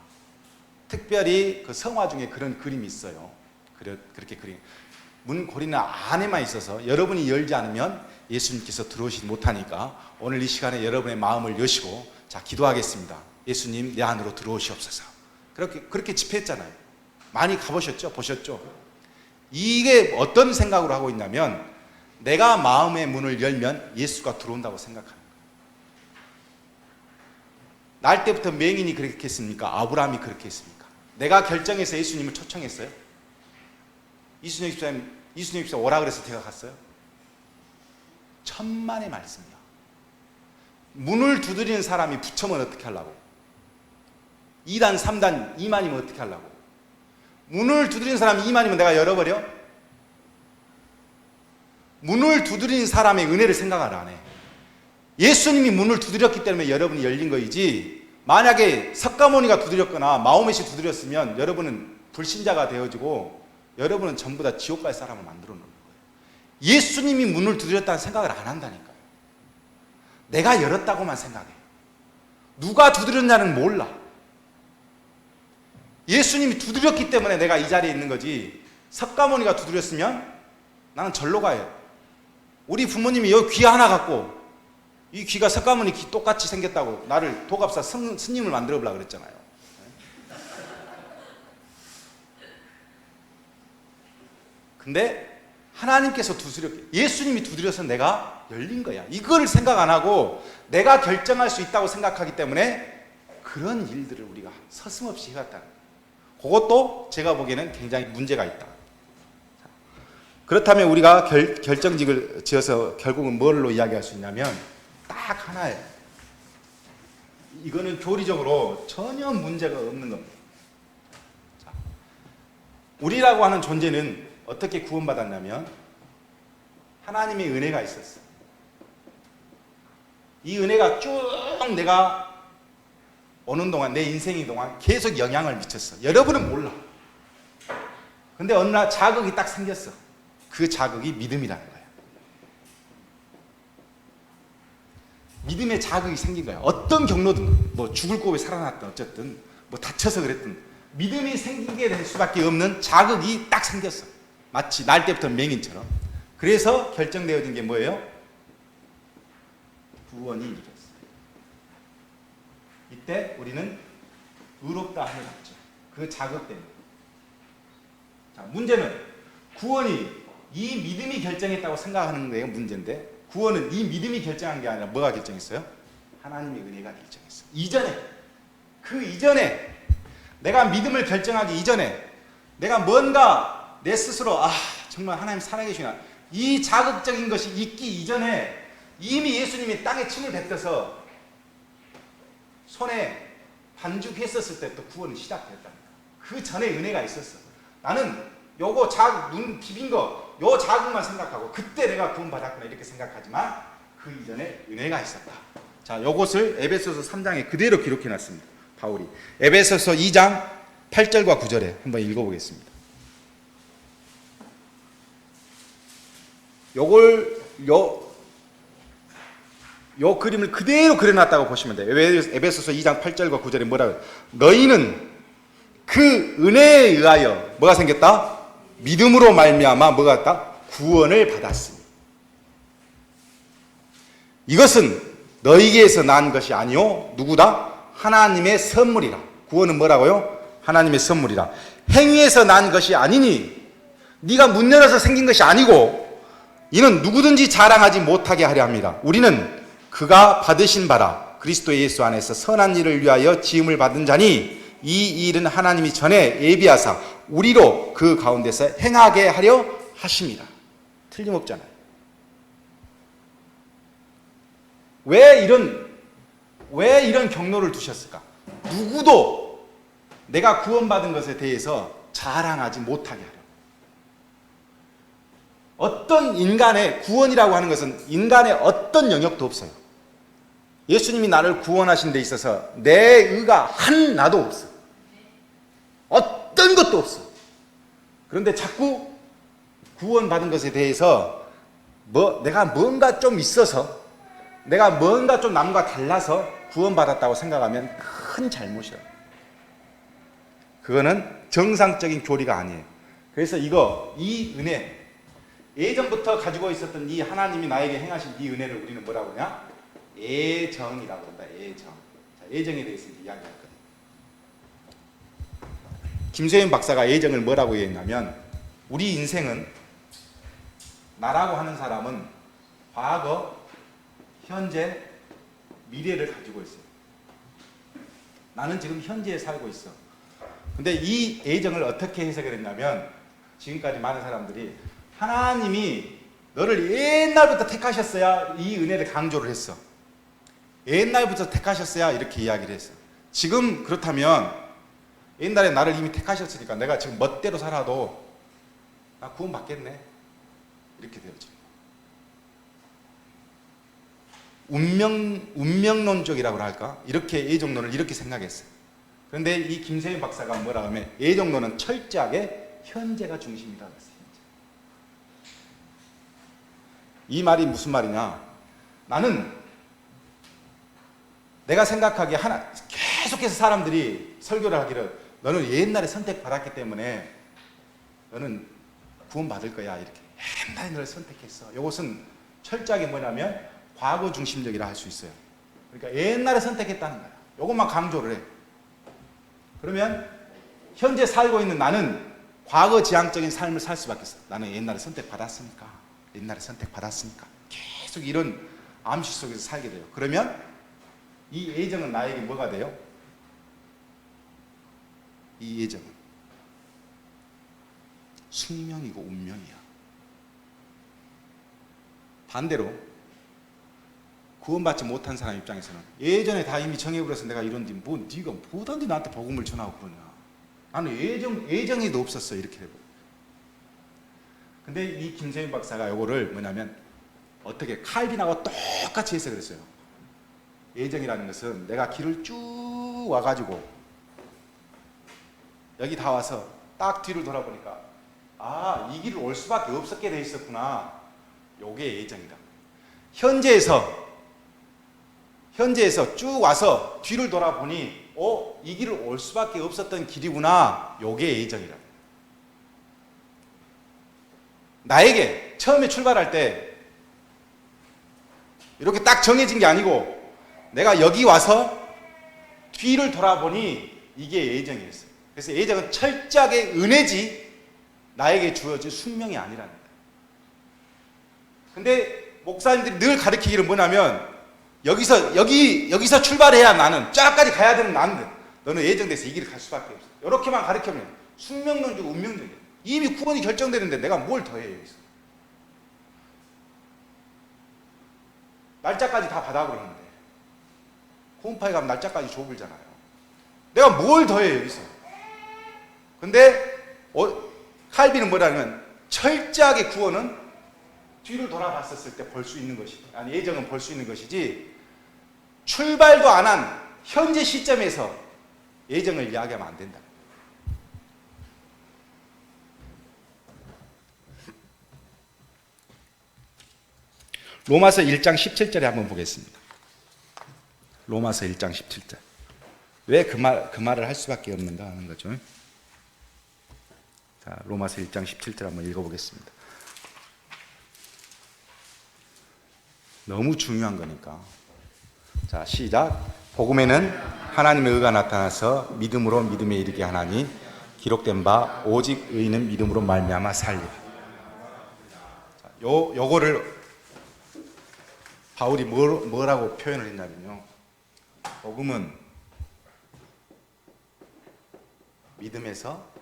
특별히 그 성화 중에 그런 그림이 있어요. 그렇게 그림. 문고리는 안에만 있어서 여러분이 열지 않으면 예수님께서 들어오시지 못하니까 오늘 이 시간에 여러분의 마음을 여시고, 자, 기도하겠습니다. 예수님, 내 안으로 들어오시옵소서. 그렇게 집회했잖아요. 많이 가보셨죠? 보셨죠? 이게 어떤 생각으로 하고 있냐면, 내가 마음의 문을 열면 예수가 들어온다고 생각하는 거예요. 날 때부터 맹인이 그렇게 했습니까? 아브라함이 그렇게 했습니까? 내가 결정해서 예수님을 초청했어요? 이순영 집사 오라 그래서 제가 갔어요? 천만의 말씀이야. 문을 두드리는 사람이 부처면 어떻게 하려고? 2단, 3단, 2만이면 어떻게 하려고? 문을 두드리는 사람이 2만이면 내가 열어버려? 문을 두드리는 사람의 은혜를 생각을 안 해. 예수님이 문을 두드렸기 때문에 여러분이 열린 거이지, 만약에 석가모니가 두드렸거나 마호멧이 두드렸으면 여러분은 불신자가 되어지고 여러분은 전부 다 지옥 갈 사람을 만들어 놓는 거예요. 예수님이 문을 두드렸다는 생각을 안 한다니까요. 내가 열었다고만 생각해. 누가 두드렸냐는 몰라. 예수님이 두드렸기 때문에 내가 이 자리에 있는 거지, 석가모니가 두드렸으면 나는 절로 가요. 우리 부모님이 여기 귀 하나 갖고, 이 귀가 석가모니 귀 똑같이 생겼다고 나를 도갑사 스님을 만들어 보려고 그랬잖아요. 근데 하나님께서 예수님이 두드려서 내가 열린 거야. 이거를 생각 안 하고 내가 결정할 수 있다고 생각하기 때문에 그런 일들을 우리가 서슴없이 해왔다는 거예요. 그것도 제가 보기에는 굉장히 문제가 있다. 그렇다면 우리가 결정직을 지어서 결국은 뭘로 이야기할 수 있냐면 딱 하나예요. 이거는 교리적으로 전혀 문제가 없는 겁니다. 자, 우리라고 하는 존재는 어떻게 구원받았냐면 하나님의 은혜가 있었어요. 이 은혜가 쭉 내가 오는 동안, 내 인생이 동안 계속 영향을 미쳤어. 여러분은 몰라. 근데 어느 날 자극이 딱 생겼어. 그 자극이 믿음이라는 거예요. 믿음의 자극이 생긴 거예요. 어떤 경로든, 뭐 죽을 고비 살아났든 어쨌든, 뭐 다쳐서 그랬든 믿음이 생기게 될 수밖에 없는 자극이 딱 생겼어. 마치 날 때부터 맹인처럼. 그래서 결정되어진 게 뭐예요? 구원이 이루어졌어요. 이때 우리는 의롭다 함을 받죠. 그 자극 때문에. 자, 문제는 구원이 이 믿음이 결정했다고 생각하는 게 문제인데, 구원은 이 믿음이 결정한 게 아니라 뭐가 결정했어요? 하나님의 은혜가 결정했어요. 그 이전에 내가 믿음을 결정하기 이전에 내가 뭔가 내 스스로 정말 하나님 살아계시나, 이 자극적인 것이 있기 이전에 이미 예수님이 땅에 침을 뱉어서 손에 반죽했었을 때부터 구원이 시작됐답니다. 그 전에 은혜가 있었어. 나는 요거 눈 비빈 거, 요 자극만 생각하고 그때 내가 구원받았구나 이렇게 생각하지만 그 이전에 은혜가 있었다. 자, 요것을 에베소서 3장에 그대로 기록해 놨습니다. 바울이 에베소서 2장 8절과 9절에 한번 읽어보겠습니다. 요 그림을 그대로 그려놨다고 보시면 돼요. 에베소서 2장 8절과 9절에 뭐라고 해요? 너희는 그 은혜에 의하여 뭐가 생겼다? 믿음으로 말미암아 뭐가 있다? 구원을 받았으니 이것은 너희에게서 난 것이 아니요 누구다? 하나님의 선물이라. 구원은 뭐라고요? 하나님의 선물이라. 행위에서 난 것이 아니니, 네가 문 열어서 생긴 것이 아니고 이는 누구든지 자랑하지 못하게 하려 합니다. 우리는 그가 받으신 바라 그리스도 예수 안에서 선한 일을 위하여 지음을 받은 자니 이 일은 하나님이 전에 예비하사 우리로 그 가운데서 행하게 하려 하십니다. 틀림없잖아요. 왜 이런 경로를 두셨을까? 누구도 내가 구원받은 것에 대해서 자랑하지 못하게 하려. 어떤 인간의 구원이라고 하는 것은 인간의 어떤 영역도 없어요. 예수님이 나를 구원하신 데 있어서 내 의가 하나도 없어. 어떤 것도 없어. 그런데 자꾸 구원받은 것에 대해서 내가 뭔가 좀 있어서, 내가 뭔가 좀 남과 달라서 구원받았다고 생각하면 큰 잘못이야. 그거는 정상적인 교리가 아니에요. 그래서 이 은혜, 예전부터 가지고 있었던 이 하나님이 나에게 행하신 이 은혜를 우리는 뭐라고 하냐? 애정이라고 한다. 애정. 자, 애정에 대해서 이야기했거든요. 김세윤 박사가 애정을 뭐라고 얘기했냐면, 우리 인생은, 나라고 하는 사람은 과거, 현재, 미래를 가지고 있어요. 나는 지금 현재에 살고 있어. 근데 이 애정을 어떻게 해석을 했냐면, 지금까지 많은 사람들이 하나님이 너를 옛날부터 택하셨어야 이 은혜를 강조를 했어. 옛날부터 택하셨어야 이렇게 이야기를 했어. 지금 그렇다면 옛날에 나를 이미 택하셨으니까 내가 지금 멋대로 살아도 나 구원 받겠네, 이렇게 되었죠. 운명론적이라고 할까? 이렇게 애정론을 이렇게 생각했어요. 그런데 이 김세윤 박사가 뭐라 하면, 애정론은 철저하게 현재가 중심이다 그랬어요. 이 말이 무슨 말이냐? 나는 내가 생각하기에 계속해서 사람들이 설교를 하기를, 너는 옛날에 선택받았기 때문에 너는 구원받을 거야, 이렇게 옛날에 너를 선택했어. 이것은 철저하게 뭐냐면 과거 중심적이라 할 수 있어요. 그러니까 옛날에 선택했다는 거야. 이것만 강조를 해. 그러면 현재 살고 있는 나는 과거 지향적인 삶을 살 수밖에 없어. 나는 옛날에 선택받았으니까, 옛날에 선택받았으니까, 계속 이런 암시 속에서 살게 돼요. 그러면 이 애정은 나에게 뭐가 돼요? 이 애정은 숙명이고 운명이야. 반대로 구원받지 못한 사람 입장에서는, 예전에 다 이미 정해버려서 내가 이런데 네가 뭐든지 나한테 복음을 전하고 그러냐, 나는 애정이도 없었어, 이렇게 되고. 근데 이 김세윤 박사가 요거를 뭐냐면 어떻게 칼빈하고 똑같이 해석을 했어요. 애정이라는 것은 내가 길을 쭉 와가지고 여기 다 와서 딱 뒤를 돌아보니까, 아, 이 길을 올 수밖에 없었게 돼 있었구나. 요게 애정이다. 현재에서 쭉 와서 뒤를 돌아보니, 이 길을 올 수밖에 없었던 길이구나. 요게 애정이다. 나에게 처음에 출발할 때 이렇게 딱 정해진 게 아니고, 내가 여기 와서 뒤를 돌아보니 이게 애정이었어요. 그래서 애정은 철저하게 은혜지 나에게 주어진 숙명이 아니라는 거예요. 근데 목사님들이 늘 가르치기를 뭐냐면, 여기서 출발해야 나는 쫙까지 가야 되는 나는, 너는 애정돼서 이 길을 갈 수밖에 없어. 이렇게만 가르치면 숙명론적, 운명론이에요. 이미 구원이 결정되는데 내가 뭘 더해, 여기서. 날짜까지 다 받아버리는데, 호흡파에 가면 날짜까지 줘버리잖아요. 내가 뭘 더해, 여기서. 근데 칼빈은 뭐라면, 철저하게 구원은 뒤를 돌아봤었을 때 볼 수 있는 것이지, 아니 애정은 볼 수 있는 것이지, 출발도 안 한 현재 시점에서 애정을 이야기하면 안 된다. 로마서 1장 17절에 한번 보겠습니다. 로마서 1장 17절. 왜 그 말을 할 수밖에 없는가 하는 거죠. 자, 로마서 1장 17절 한번 읽어보겠습니다. 너무 중요한 거니까. 자, 시작. 복음에는 하나님의 의가 나타나서 믿음으로 믿음에 이르게 하나니, 기록된 바 오직 의인은 믿음으로 말미암아 살리라. 요거를 바울이 뭐라고 표현을 했냐면요, 복음은 믿음에서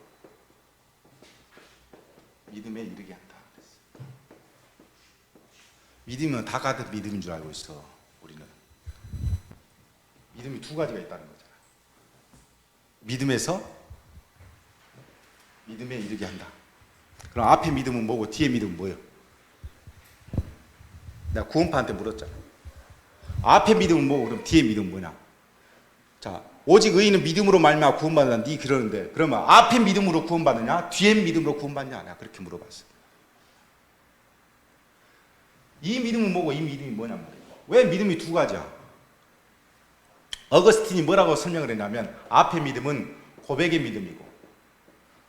믿음에 이르게 한다. 믿음은 다 같은 믿음인 줄 알고 있어. 우리는 믿음이 두 가지가 있다는 거잖아. 믿음에서 믿음에 이르게 한다. 그럼 앞에 믿음은 뭐고 뒤에 믿음은 뭐예요? 내가 구원파한테 물었잖아. 앞에 믿음은 뭐고 그럼 뒤에 믿음은 뭐냐? 자, 오직 의인은 믿음으로 말미암아 구원받는다. 네 그러는데 그러면 앞에 믿음으로 구원받느냐? 뒤에 믿음으로 구원받느냐? 내가 그렇게 물어봤어. 이 믿음은 뭐고 이 믿음이 뭐냐 말이에요. 왜 믿음이 두 가지야? 어거스틴이 뭐라고 설명을 했냐면 앞에 믿음은 고백의 믿음이고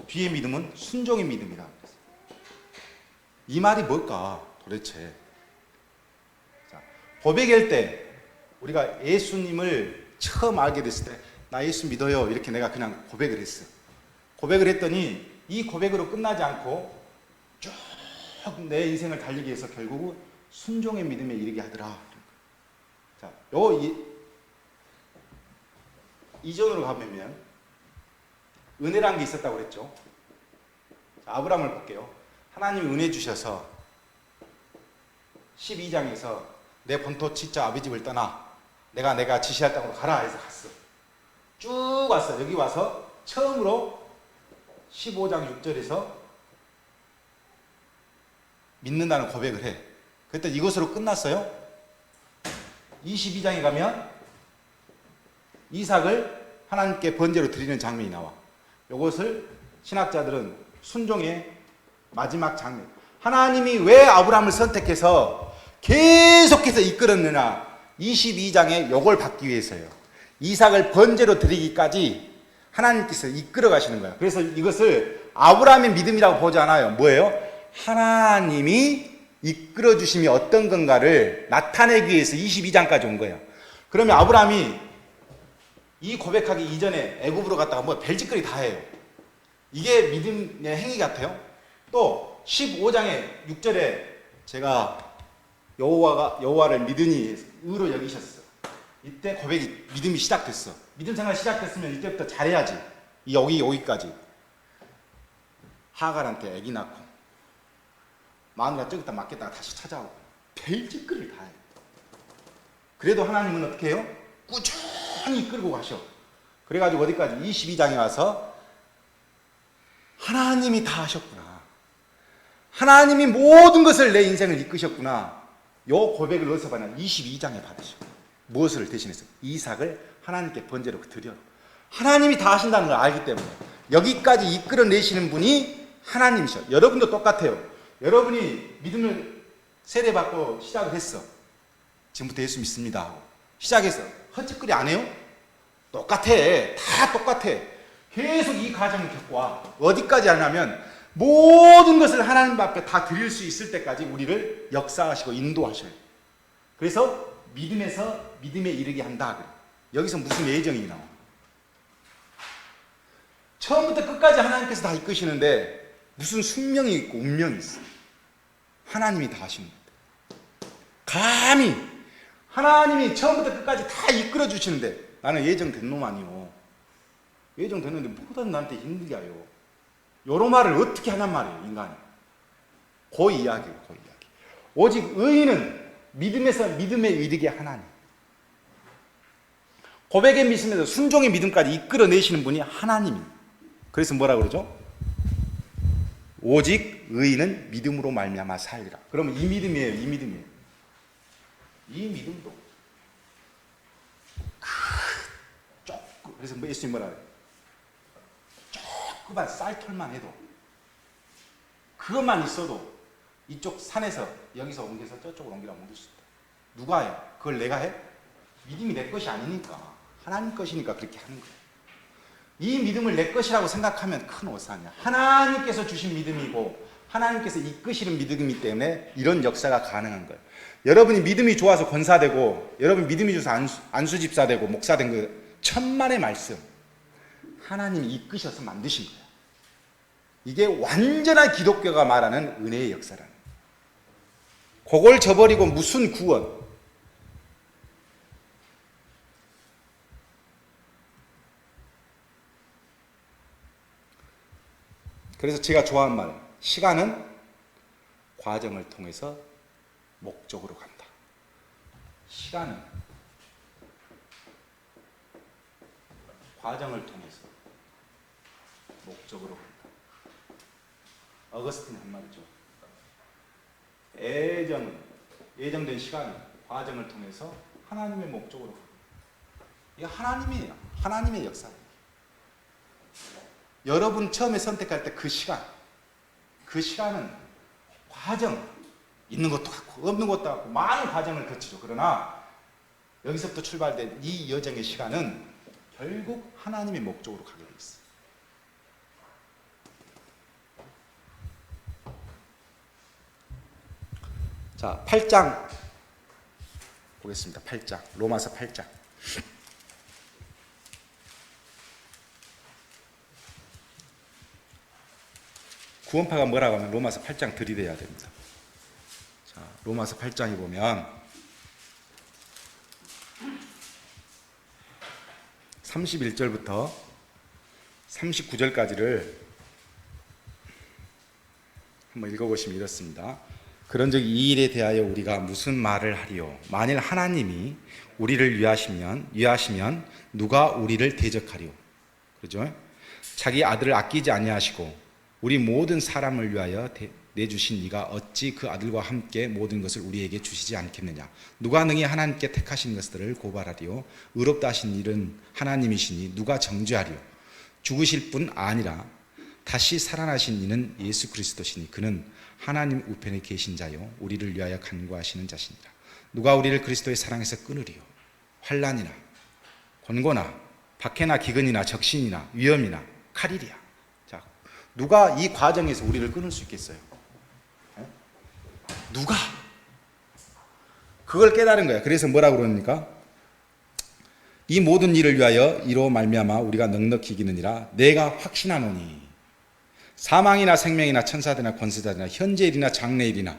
뒤에 믿음은 순종의 믿음이다. 이 말이 뭘까 도대체? 자, 고백할 때 우리가 예수님을 처음 알게 됐을 때 나 예수 믿어요 이렇게 내가 그냥 고백을 했어. 고백을 했더니 이 고백으로 끝나지 않고 쭉 내 인생을 달리기 위해서 결국은 순종의 믿음에 이르게 하더라. 자, 이전으로 가보면 은혜라는 게 있었다고 그랬죠. 자, 아브라함을 볼게요. 하나님이 은혜 주셔서 12장에서 내 본토 친자 아비 집을 떠나 내가 지시할 땅으로 가라 해서 갔어. 쭉 왔어. 여기 와서 처음으로 15장 6절에서 믿는다는 고백을 해. 그때 이것으로 끝났어요. 22장에 가면 이삭을 하나님께 번제로 드리는 장면이 나와. 이것을 신학자들은 순종의 마지막 장면. 하나님이 왜 아브라함을 선택해서 계속해서 이끌었느냐? 22장에 이걸 받기 위해서요. 이삭을 번제로 드리기까지 하나님께서 이끌어 가시는 거예요. 그래서 이것을 아브라함의 믿음이라고 보지 않아요. 뭐예요? 하나님이 이끌어 주심이 어떤 건가를 나타내기 위해서 22장까지 온 거예요. 그러면 아브라함이 이 고백하기 이전에 애굽으로 갔다가 뭐 별짓거리 다 해요. 이게 믿음의 행위 같아요. 또 15장의 6절에 제가 여호와를 믿으니 의로 여기셨어. 이때 고백이 믿음이 시작됐어. 믿음 생활 시작됐으면 이때부터 잘해야지. 여기까지. 하갈한테 아기 낳고 마누라 저기다 맡겼다가 다시 찾아오고 별짓거리를 다 해요. 그래도 하나님은 어떻게 해요? 꾸준히 이끌고 가셔. 그래가지고 어디까지? 22장에 와서 하나님이 다 하셨구나. 하나님이 모든 것을 내 인생을 이끄셨구나. 요 고백을 어디서 받냐? 22장에 받으셔. 무엇을 대신해서? 이삭을 하나님께 번제로 드려. 하나님이 다 하신다는 걸 알기 때문에 여기까지 이끌어내시는 분이 하나님이셔. 여러분도 똑같아요. 여러분이 믿음을 세례받고 시작을 했어. 지금부터 예수 믿습니다 하고 시작해서 헛짓거리 안 해요? 똑같아. 다 똑같아. 계속 이 과정을 겪고 와. 어디까지 하냐면 모든 것을 하나님 앞에 다 드릴 수 있을 때까지 우리를 역사하시고 인도하셔요. 그래서 믿음에서 믿음에 이르게 한다. 그래. 여기서 무슨 예정이 나와? 처음부터 끝까지 하나님께서 다 이끄시는데 무슨 숙명이 있고 운명이 있어. 하나님이 다 하시는 거야. 감히 하나님이 처음부터 끝까지 다 이끌어 주시는데 나는 예정된 놈 아니오. 예정됐는데 뭐든 나한테 힘들게 해요. 요런 말을 어떻게 하냔 말이에요, 인간이. 그 이야기예요, 그 이야기. 오직 의인은 믿음에서 믿음에 이르게 하나님. 고백의 믿음에서 순종의 믿음까지 이끌어내시는 분이 하나님입니다. 그래서 뭐라 그러죠? 오직 의인은 믿음으로 말미암아 살리라. 그러면 이 믿음이에요, 이 믿음이에요. 이 믿음도 조금, 그래서 예수님 뭐라 그래요? 조그만 쌀털만 해도 그것만 있어도 이쪽 산에서 여기서 옮겨서 저쪽으로 옮기라면 옮길 수 있다. 누가 해요? 그걸 내가 해? 믿음이 내 것이 아니니까 하나님 것이니까 그렇게 하는 거예요. 이 믿음을 내 것이라고 생각하면 큰 오산이야. 하나님께서 주신 믿음이고 하나님께서 이끄시는 믿음이기 때문에 이런 역사가 가능한 거예요. 여러분이 믿음이 좋아서 권사되고 여러분 믿음이 좋아서 안수집사 되고 목사 된 거 천만의 말씀. 하나님이 이끄셔서 만드신 거예요. 이게 완전한 기독교가 말하는 은혜의 역사라는 거예요. 그걸 저버리고 무슨 구원? 그래서 제가 좋아하는 말, 시간은 과정을 통해서 목적으로 간다. 시간은 과정을 통해서 목적으로 간다. 어거스틴 한 말이죠. 예정된 시간, 과정을 통해서 하나님의 목적으로 가고, 이게 하나님이에요. 하나님의 역사예요. 여러분 처음에 선택할 때 그 시간은 과정, 있는 것도 같고 없는 것도 같고 많은 과정을 거치죠. 그러나 여기서부터 출발된 이 여정의 시간은 결국 하나님의 목적으로 가게 돼 있어요. 자, 8장 보겠습니다. 8장, 로마서 8장. 구원파가 뭐라고 하면 로마서 8장 들이대야 됩니다. 자, 로마서 8장에 보면 31절부터 39절까지를 한번 읽어보시면 이렇습니다. 그런즉 이 일에 대하여 우리가 무슨 말을 하리요? 만일 하나님이 우리를 위하시면 누가 우리를 대적하리요? 그렇죠? 자기 아들을 아끼지 아니하시고 우리 모든 사람을 위하여 내주신 이가 어찌 그 아들과 함께 모든 것을 우리에게 주시지 않겠느냐? 누가 능히 하나님께 택하신 것들을 고발하리요? 의롭다 하신 일은 하나님이시니 누가 정죄하리요? 죽으실 뿐 아니라 다시 살아나신 이는 예수 그리스도시니 그는 하나님 우편에 계신 자요 우리를 위하여 간구하시는 자시니라. 누가 우리를 그리스도의 사랑에서 끊으리요? 환난이나 권고나 박해나 기근이나 적신이나 위험이나 칼이리야. 자, 누가 이 과정에서 우리를 끊을 수 있겠어요? 누가? 그걸 깨달은 거야. 그래서 뭐라고 그러니까 이 모든 일을 위하여 이로 말미암아 우리가 넉넉히 이기느니라. 내가 확신하노니 사망이나 생명이나 천사들이나 권세자들이나 현재일이나 장래일이나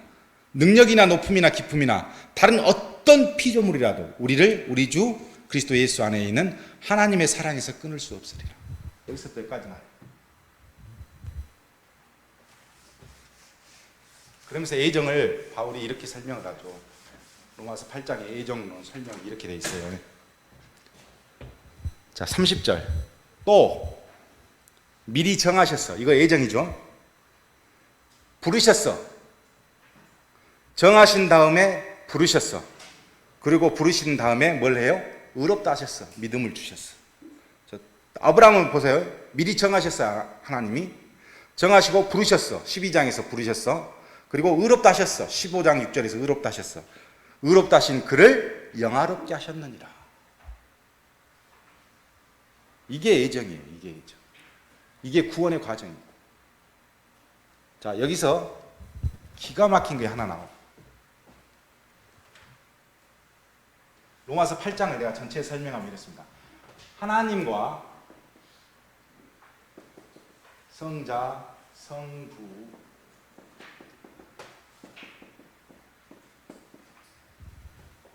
능력이나 높음이나 기품이나 다른 어떤 피조물이라도 우리를 우리 주 그리스도 예수 안에 있는 하나님의 사랑에서 끊을 수 없으리라. 여기서부터 여기까지 말이에요. 그러면서 애정을 바울이 이렇게 설명을 하죠. 로마서 8장의 애정론 설명이 이렇게 돼 있어요. 자, 30절. 또 미리 정하셨어. 이거 애정이죠. 부르셨어. 정하신 다음에 부르셨어. 그리고 부르신 다음에 뭘 해요? 의롭다 하셨어. 믿음을 주셨어. 아브라함을 보세요. 미리 정하셨어요. 하나님이 정하시고 부르셨어. 12장에서 부르셨어. 그리고 의롭다 하셨어. 15장 6절에서 의롭다 하셨어. 의롭다 하신 그를 영화롭게 하셨느니라. 이게 애정이에요. 이게 애정. 이게 구원의 과정이고. 자, 여기서 기가 막힌 게 하나 나와요. 로마서 8장을 내가 전체 설명하면 이렇습니다. 하나님과 성자, 성부,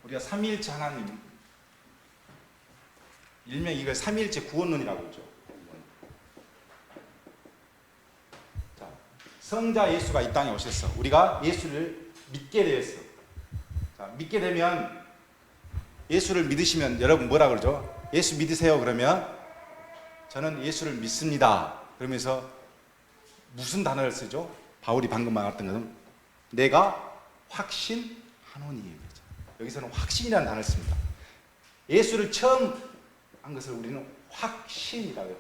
우리가 삼위일체 하나님, 일명 이걸 삼위일체 구원론이라고 그러죠. 자, 성자 예수가 이 땅에 오셨어. 우리가 예수를 믿게 되었어. 자, 믿게 되면 예수를 믿으시면 여러분 뭐라 그러죠? 예수 믿으세요. 그러면 저는 예수를 믿습니다. 그러면서 무슨 단어를 쓰죠? 바울이 방금 말했던 것은 내가 확신하노니. 여기서는 확신이라는 단어를 씁니다. 예수를 처음 한 것을 우리는 확신이라고 해요.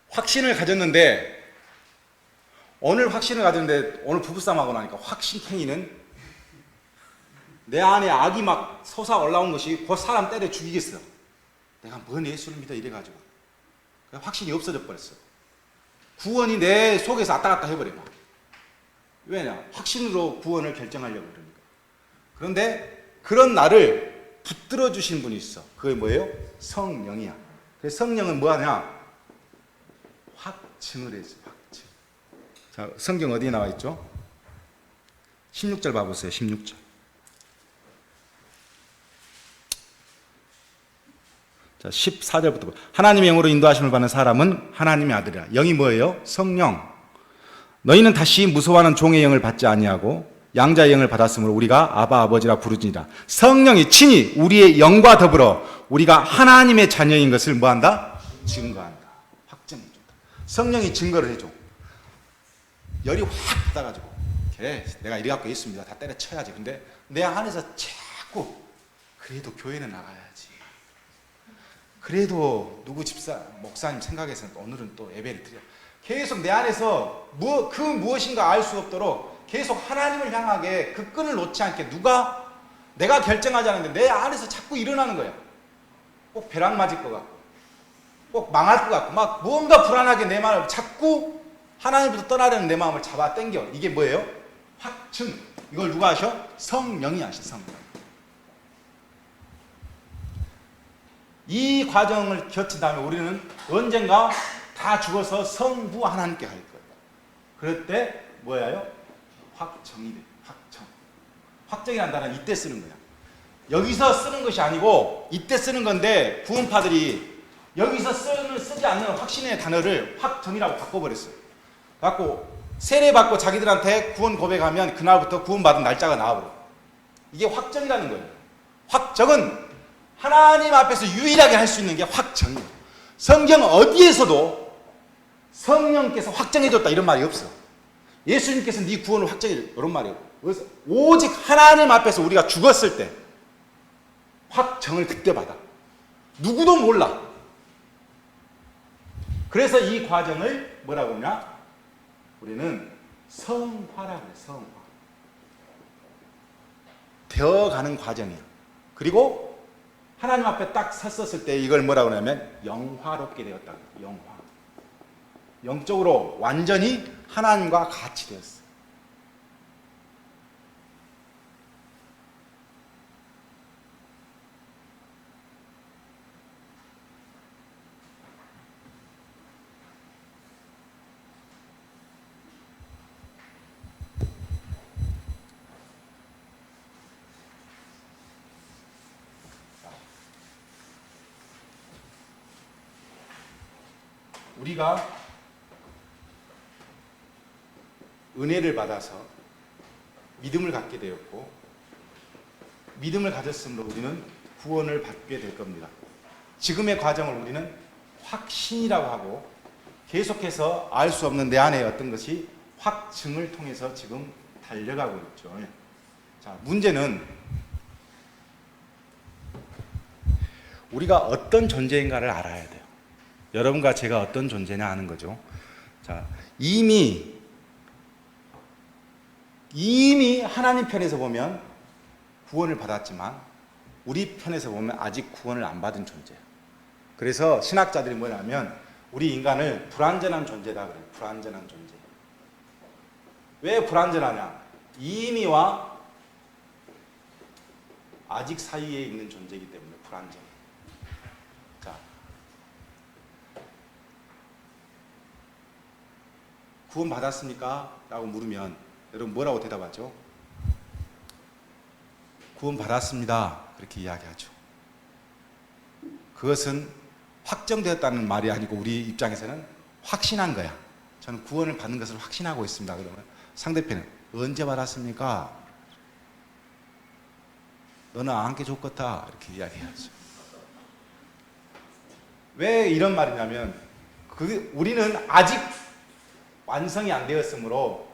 확신을 가졌는데 오늘 확신을 가졌는데 오늘 부부싸움하고 나니까 확신탱이는 내 안에 악이 막 솟아 올라온 것이 그 사람 때려 죽이겠어. 내가 뭔 예수를 믿어 이래가지고 확신이 없어져 버렸어. 구원이 내 속에서 왔다 갔다 해버려. 왜냐? 확신으로 구원을 결정하려고 그러니까. 그런데 그런 나를 붙들어 주신 분이 있어. 그게 뭐예요? 성령이야. 그래서 성령은 뭐 하냐? 확증을 해줘. 확증. 자, 성경 어디에 나와 있죠? 16절 봐보세요. 16절. 자, 14절부터 하나님의 영으로 인도하심을 받는 사람은 하나님의 아들이라. 영이 뭐예요? 성령. 너희는 다시 무서워하는 종의 영을 받지 아니하고 양자의 영을 받았으므로 우리가 아바 아버지라 부르지니라. 성령이 친히 우리의 영과 더불어 우리가 하나님의 자녀인 것을 뭐한다? 증거한다. 확증해준다. 성령이 증거를 해줘. 열이 확 받아가지고, 그래, 내가 이래갖고 있습니다. 다 때려쳐야지. 근데 내 안에서 자꾸, 그래도 교회는 나가야지. 그래도 누구 집사, 목사님 생각해서는 오늘은 또 예배를 드려. 계속 내 안에서 그 무엇인가 알 수 없도록 계속 하나님을 향하게 그 끈을 놓지 않게 내가 결정하지 않는데 내 안에서 자꾸 일어나는 거야. 꼭 벼락 맞을 것 같고, 꼭 망할 것 같고, 막 무언가 불안하게 내 마음을 자꾸 하나님부터 떠나려는 내 마음을 잡아 당겨. 이게 뭐예요? 확증. 이걸 누가 하셔? 성령이 하셔, 성령. 이 과정을 거친 다음에 우리는 언젠가 다 죽어서 성부 하나님께 갈 거예요. 그럴 때 뭐예요? 확정이 돼. 확정. 확정이라는 단어는 이때 쓰는 거야. 여기서 쓰는 것이 아니고 이때 쓰는 건데 구원파들이 여기서 쓰지 않는 확신의 단어를 확정이라고 바꿔버렸어요. 갖고 세례받고 자기들한테 구원 고백하면 그날부터 구원받은 날짜가 나와버려. 이게 확정이라는 거예요. 확정은 하나님 앞에서 유일하게 할 수 있는 게 확정이에요. 성경 어디에서도 성령께서 확정해줬다 이런 말이 없어. 예수님께서 네 구원을 확정해 이런 말이 없고, 그래서 오직 하나님 앞에서 우리가 죽었을 때 확정을 그때 받아. 누구도 몰라. 그래서 이 과정을 뭐라고 하냐? 우리는 성화라고 해요. 성화. 되어가는 과정이에요. 그리고 하나님 앞에 딱 섰었을 때 이걸 뭐라고 하냐면 영화롭게 되었다. 영화. 영적으로 완전히 하나님과 같이 되었어. 우리가 은혜를 받아서 믿음을 갖게 되었고, 믿음을 가졌으므로 우리는 구원을 받게 될 겁니다. 지금의 과정을 우리는 확신이라고 하고, 계속해서 알 수 없는 내 안에 어떤 것이 확증을 통해서 지금 달려가고 있죠. 자, 문제는 우리가 어떤 존재인가를 알아야 돼요. 여러분과 제가 어떤 존재냐 하는 거죠. 자, 이미 하나님 편에서 보면 구원을 받았지만 우리 편에서 보면 아직 구원을 안 받은 존재예요. 그래서 신학자들이 뭐냐면 우리 인간을 불완전한 존재다 그래요. 불완전한 존재. 왜 불완전하냐? 이미와 아직 사이에 있는 존재이기 때문에 불완전. 자, 구원 받았습니까? 라고 물으면 여러분 뭐라고 대답하죠? 구원 받았습니다. 그렇게 이야기하죠. 그것은 확정되었다는 말이 아니고 우리 입장에서는 확신한 거야. 저는 구원을 받는 것을 확신하고 있습니다. 그러면 상대편은 언제 받았습니까? 너는 안 게 좋겠다. 이렇게 이야기하죠. 왜 이런 말이냐면 우리는 아직 완성이 안 되었으므로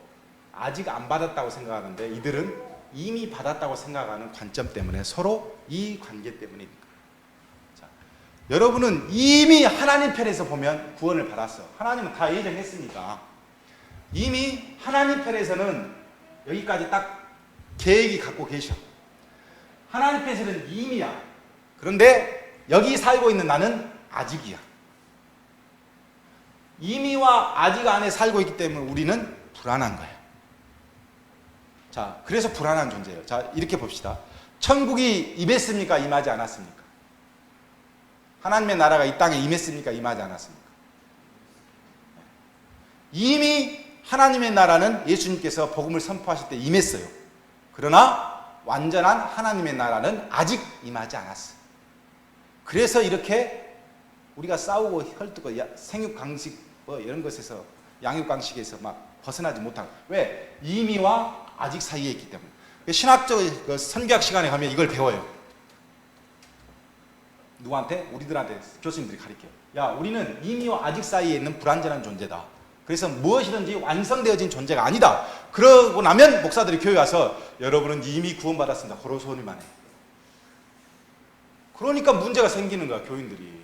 아직 안 받았다고 생각하는데 이들은 이미 받았다고 생각하는 관점 때문에 서로 이 관계 때문입니다. 자, 여러분은 이미 하나님 편에서 보면 구원을 받았어. 하나님은 다 예정했으니까. 이미 하나님 편에서는 여기까지 딱 계획이 갖고 계셔. 하나님 편에서는 이미야. 그런데 여기 살고 있는 나는 아직이야. 이미와 아직 안에 살고 있기 때문에 우리는 불안한 거야. 자, 그래서 불안한 존재예요. 자, 이렇게 봅시다. 천국이 임했습니까? 임하지 않았습니까? 하나님의 나라가 이 땅에 임했습니까? 임하지 않았습니까? 이미 하나님의 나라는 예수님께서 복음을 선포하실 때 임했어요. 그러나 완전한 하나님의 나라는 아직 임하지 않았어요. 그래서 이렇게 우리가 싸우고 헐뜯고 생육강식 뭐 이런 것에서 양육강식에서 막 벗어나지 못하고, 왜? 이미와 아직 사이에 있기 때문에. 신학적 선교학 시간에 가면 이걸 배워요. 누구한테? 우리들한테 교수님들이 가르쳐요. 야, 우리는 이미와 아직 사이에 있는 불완전한 존재다. 그래서 무엇이든지 완성되어진 존재가 아니다. 그러고 나면 목사들이 교회 와서 여러분은 이미 구원받았습니다. 그런 소리만 해. 그러니까 문제가 생기는 거야, 교인들이.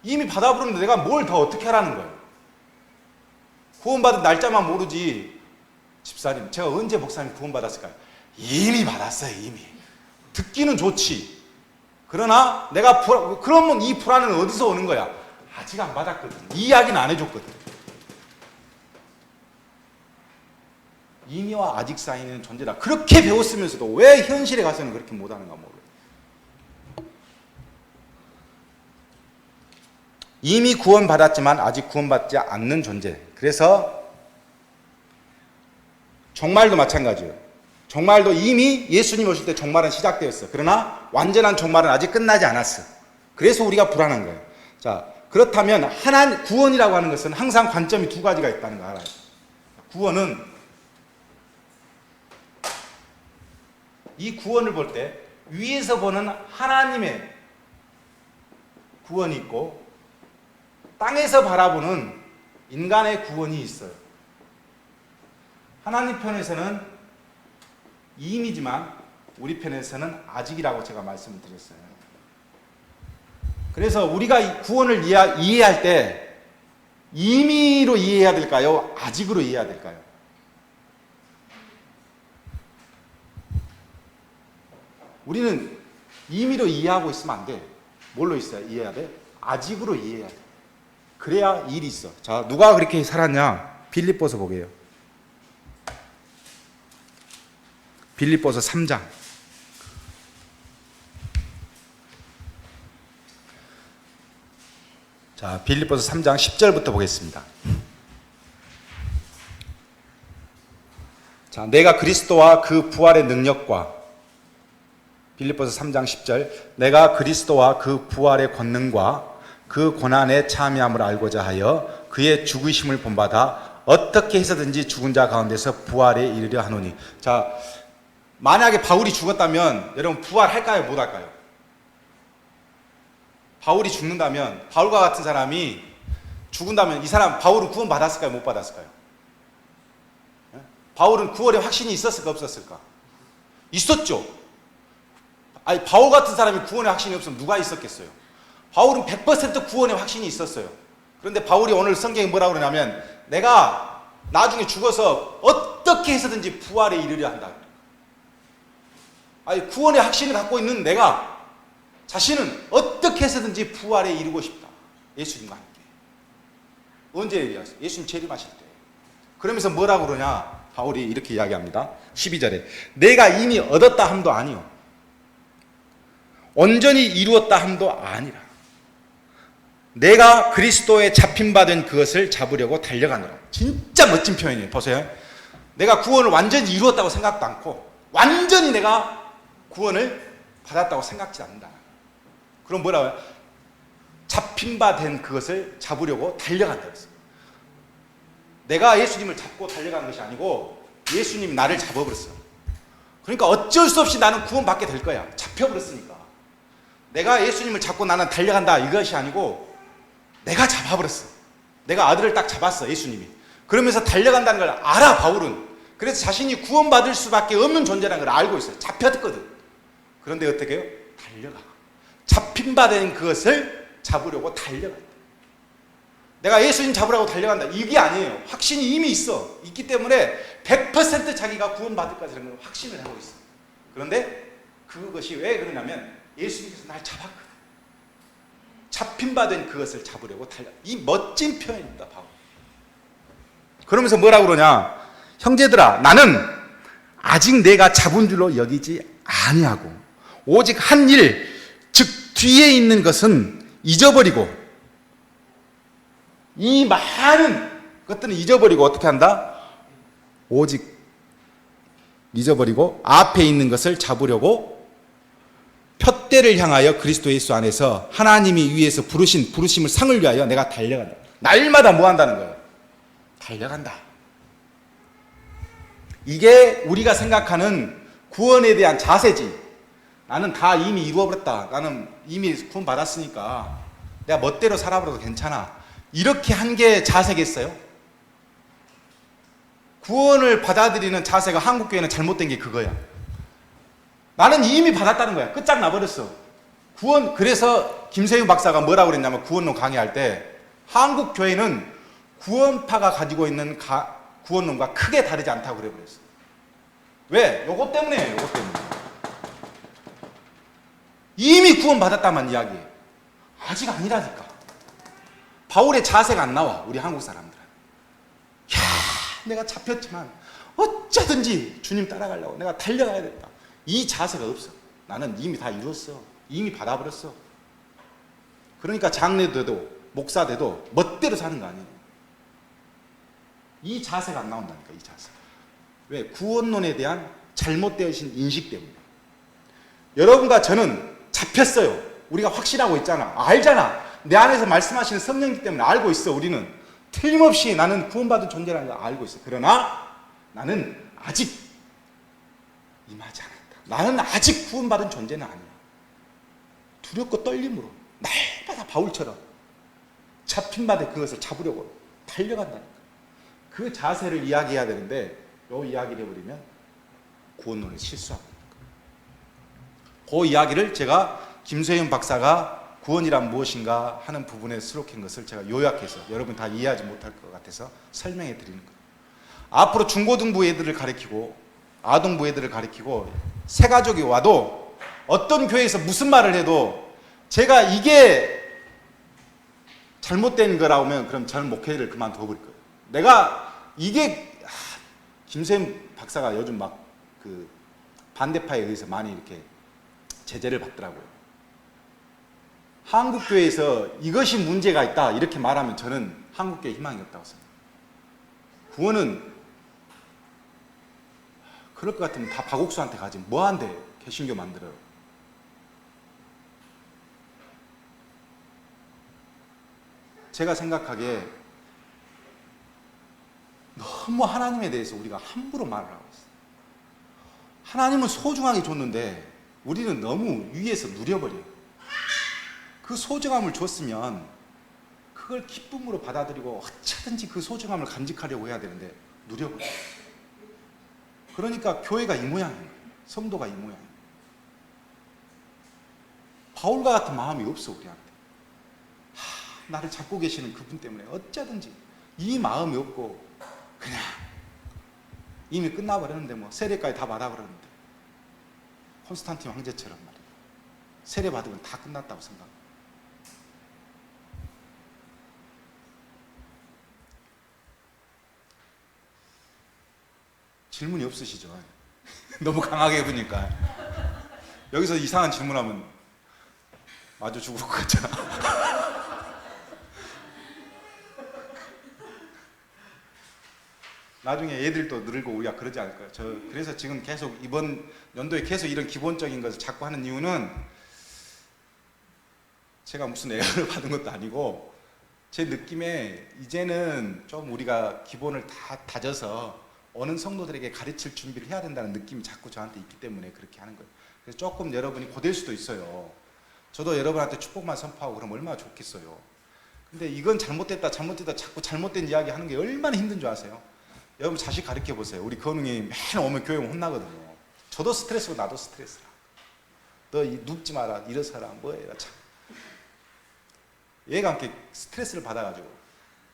이미 받아부르는데 내가 뭘 더 어떻게 하라는 거예요. 구원받은 날짜만 모르지. 집사님, 제가 언제 목사님 구원받았을까요? 이미 받았어요, 이미. 듣기는 좋지. 그러나 내가 그러면 이 불안은 어디서 오는 거야? 아직 안 받았거든. 이야기는 안 해줬거든. 이미와 아직 사이는 존재다. 그렇게 배웠으면서도 왜 현실에 가서는 그렇게 못하는가 모르겠어요. 이미 구원받았지만 아직 구원받지 않는 존재. 그래서 종말도 마찬가지예요. 종말도 이미 예수님 오실 때 종말은 시작되었어. 그러나 완전한 종말은 아직 끝나지 않았어. 그래서 우리가 불안한 거예요. 자, 그렇다면 하나님 구원이라고 하는 것은 항상 관점이 두 가지가 있다는 거 알아요. 구원은 이 구원을 볼 때 위에서 보는 하나님의 구원이 있고 땅에서 바라보는 인간의 구원이 있어요. 하나님 편에서는 이미지만 우리 편에서는 아직이라고 제가 말씀을 드렸어요. 그래서 우리가 이 구원을 이해할 때 임의로 이해해야 될까요? 아직으로 이해해야 될까요? 우리는 임의로 이해하고 있으면 안 돼. 뭘로 이해해야 돼? 아직으로 이해해야 돼. 그래야 일이 있어. 자, 누가 그렇게 살았냐? 빌립보서 보게요. 빌립보서 3장. 자, 빌립보서 3장 10절부터 보겠습니다. 자, 내가 그리스도와 그 부활의 능력과 빌립보서 3장 10절 내가 그리스도와 그 부활의 권능과 그 고난에 참여함을 알고자 하여 그의 죽으심을 본받아 어떻게 해서든지 죽은 자 가운데서 부활에 이르려 하노니. 자, 만약에 바울이 죽었다면 여러분 부활할까요? 못할까요? 바울이 죽는다면, 바울과 같은 사람이 죽은다면 이 사람 바울은 구원 받았을까요? 못 받았을까요? 바울은 구원의 확신이 있었을까 없었을까? 있었죠. 아니, 바울 같은 사람이 구원의 확신이 없으면 누가 있었겠어요? 바울은 100% 구원의 확신이 있었어요. 그런데 바울이 오늘 성경에 뭐라고 그러냐면 내가 나중에 죽어서 어떻게 해서든지 부활에 이르려 한다. 아니, 구원의 확신을 갖고 있는 내가 자신은 어떻게 해서든지 부활에 이르고 싶다. 예수님과 함께. 언제 얘기하세요? 예수님 재림하실 때. 그러면서 뭐라고 그러냐? 바울이 이렇게 이야기합니다. 12절에 내가 이미 얻었다 함도 아니요 온전히 이루었다 함도 아니라 내가 그리스도에 잡힌받은 그것을 잡으려고 달려가노라. 진짜 멋진 표현이에요. 보세요. 내가 구원을 완전히 이루었다고 생각도 않고 완전히 내가 구원을 받았다고 생각지 않는다. 그럼 뭐라고 해요? 잡힌받은 그것을 잡으려고 달려간다. 내가 예수님을 잡고 달려가는 것이 아니고 예수님이 나를 잡아버렸어. 그러니까 어쩔 수 없이 나는 구원받게 될 거야. 잡혀버렸으니까. 내가 예수님을 잡고 나는 달려간다 이것이 아니고 내가 잡아버렸어. 내가 아들을 딱 잡았어, 예수님이. 그러면서 달려간다는 걸 알아, 바울은. 그래서 자신이 구원받을 수밖에 없는 존재라는 걸 알고 있어요. 잡혔거든. 그런데 어떻게 해요? 달려가. 잡힌받은 그것을 잡으려고 달려간다. 내가 예수님 잡으라고 달려간다. 이게 아니에요. 확신이 이미 있어. 있기 때문에 100% 자기가 구원받을 것이라는 걸 확신을 하고 있어. 그런데 그것이 왜 그러냐면 예수님께서 날 잡았거든. 잡힌받은 그것을 잡으려고 달려. 이 멋진 표현입니다, 바울. 그러면서 뭐라고 그러냐? 형제들아, 나는 아직 내가 잡은 줄로 여기지 아니하고 오직 한 일, 즉 뒤에 있는 것은 잊어버리고 이 많은 것들은 잊어버리고 어떻게 한다? 오직 잊어버리고 앞에 있는 것을 잡으려고 푯대를 향하여 그리스도 예수 안에서 하나님이 위에서 부르심을 상을 위하여 내가 달려간다. 날마다 뭐 한다는 거예요? 달려간다. 이게 우리가 생각하는 구원에 대한 자세지. 나는 다 이미 이루어버렸다. 나는 이미 구원 받았으니까 내가 멋대로 살아버려도 괜찮아. 이렇게 한 게 자세겠어요? 구원을 받아들이는 자세가 한국교회는 잘못된 게 그거야. 나는 이미 받았다는 거야. 끝장나버렸어. 그래서 김세윤 박사가 뭐라고 그랬냐면 구원론 강의할 때 한국교회는 구원파가 가지고 있는 구원론과 크게 다르지 않다고 그래 버렸어. 왜? 요것 때문에 요것 때문에. 이미 구원받았다만 이야기해. 아직 아니라니까. 바울의 자세가 안 나와. 우리 한국 사람들은. 야, 내가 잡혔지만 어쩌든지 주님 따라가려고 내가 달려가야 된다. 이 자세가 없어. 나는 이미 다 이뤘어. 이미 받아버렸어. 그러니까 장례 돼도 목사 돼도 멋대로 사는 거 아니에요. 이 자세가 안 나온다니까. 이 자세. 왜? 구원론에 대한 잘못되어진 인식 때문에. 여러분과 저는 잡혔어요. 우리가 확실하고 있잖아. 알잖아. 내 안에서 말씀하시는 성령님 때문에 알고 있어. 우리는 틀림없이 나는 구원받은 존재라는 걸 알고 있어. 그러나 나는 아직 임하지 않았다. 나는 아직 구원받은 존재는 아니야. 두렵고 떨림으로 날마다 바울처럼 잡힌 바에 그것을 잡으려고 달려간다니까. 그 자세를 이야기해야 되는데 요 이야기를 해버리면 구원론을 실수하고 있는 거예요. 그 이야기를 제가 김세윤 박사가 구원이란 무엇인가 하는 부분에 수록한 것을 제가 요약해서 여러분 다 이해하지 못할 것 같아서 설명해 드리는 거예요. 앞으로 중고등부 애들을 가르치고 아동부 애들을 가르치고 새 가족이 와도 어떤 교회에서 무슨 말을 해도 제가 이게 잘못된 거라고 하면 그럼 저는 목회를 그만둬 버릴 거예요. 내가 이게 김세윤 박사가 요즘 막 그 반대파에 의해서 많이 이렇게 제재를 받더라고요. 한국교회에서 이것이 문제가 있다 이렇게 말하면 저는 한국교회에 희망이 없다고 생각해요. 구원은 그럴 것 같으면 다 박옥수한테 가지 뭐한대 개신교 만들어요. 제가 생각하기에 너무 하나님에 대해서 우리가 함부로 말을 하고 있어요. 하나님은 소중하게 줬는데 우리는 너무 위에서 누려버려요. 그 소중함을 줬으면 그걸 기쁨으로 받아들이고 어쩌든지 그 소중함을 간직하려고 해야 되는데 누려버려요. 그러니까 교회가 이 모양이에요. 성도가 이 모양이에요. 바울과 같은 마음이 없어 우리한테. 나를 잡고 계시는 그분 때문에 어쩌든지 이 마음이 없고 그냥 이미 끝나버렸는데 뭐 세례까지 다 받아버렸는데 콘스탄틴 황제처럼 말이에요. 세례 받으면 다 끝났다고 생각해요. 질문이 없으시죠? 너무 강하게 해보니까 여기서 이상한 질문하면 마저 죽을 것 같잖아. 나중에 애들도 늘고 우리가 그러지 않을까요? 그래서 지금 계속 이번 연도에 계속 이런 기본적인 것을 자꾸 하는 이유는 제가 무슨 애를 받은 것도 아니고 제 느낌에 이제는 좀 우리가 기본을 다 다져서 어느 성도들에게 가르칠 준비를 해야 된다는 느낌이 자꾸 저한테 있기 때문에 그렇게 하는 거예요. 그래서 조금 여러분이 고될 수도 있어요. 저도 여러분한테 축복만 선포하고 그러면 얼마나 좋겠어요. 근데 이건 잘못됐다 자꾸 잘못된 이야기 하는 게 얼마나 힘든 줄 아세요? 여러분 자식 가르쳐 보세요. 우리 건웅이 맨날 오면 교회 혼나거든요. 저도 스트레스고 나도 스트레스라. 너 눕지 마라, 일어서라, 뭐해라 참. 얘가 함께 스트레스를 받아가지고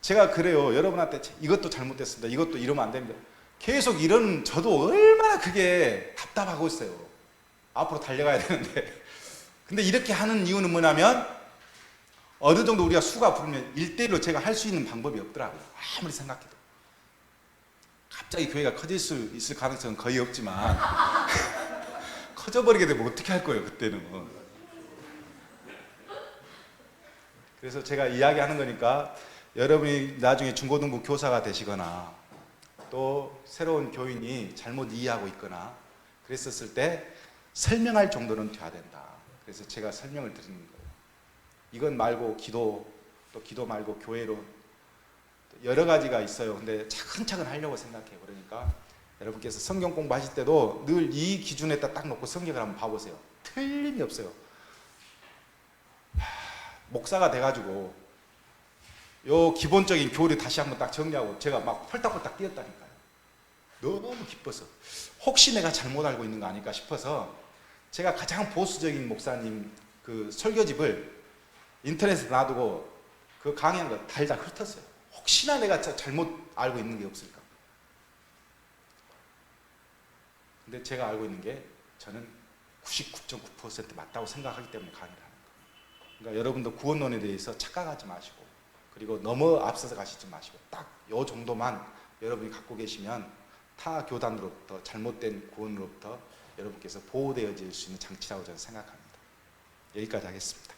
제가 그래요. 여러분한테 이것도 잘못됐습니다. 이것도 이러면 안 됩니다. 계속 이런 저도 얼마나 그게 답답하고 있어요. 앞으로 달려가야 되는데. 근데 이렇게 하는 이유는 뭐냐면 어느 정도 우리가 수가 부르면 1대1로 제가 할 수 있는 방법이 없더라고요. 아무리 생각해도. 갑자기 교회가 커질 수 있을 가능성은 거의 없지만 커져버리게 되면 어떻게 할 거예요 그때는. 그래서 제가 이야기하는 거니까 여러분이 나중에 중고등부 교사가 되시거나 또 새로운 교인이 잘못 이해하고 있거나 그랬었을 때 설명할 정도는 돼야 된다. 그래서 제가 설명을 드리는 거예요. 이건 말고 기도, 또 기도 말고 교회론 여러 가지가 있어요. 근데 차근차근 하려고 생각해요. 그러니까 여러분께서 성경 공부하실 때도 늘 이 기준에다 딱 놓고 성경을 한번 봐보세요. 틀림이 없어요. 목사가 돼가지고 요 기본적인 교리 다시 한번 딱 정리하고 제가 막 펄딱펄딱 뛰었다니까요. 너무 기뻐서. 혹시 내가 잘못 알고 있는 거 아닐까 싶어서 제가 가장 보수적인 목사님 그 설교집을 인터넷에 놔두고 그 강의한 거 달달 훑었어요. 혹시나 내가 잘못 알고 있는 게 없을까. 근데 제가 알고 있는 게 저는 99.9% 맞다고 생각하기 때문에 강의를 하는 거예요. 그러니까 여러분도 구원론에 대해서 착각하지 마시고 그리고 너무 앞서서 가시지 마시고 딱 요 정도만 여러분이 갖고 계시면 타 교단으로부터 잘못된 구원으로부터 여러분께서 보호되어질 수 있는 장치라고 저는 생각합니다. 여기까지 하겠습니다.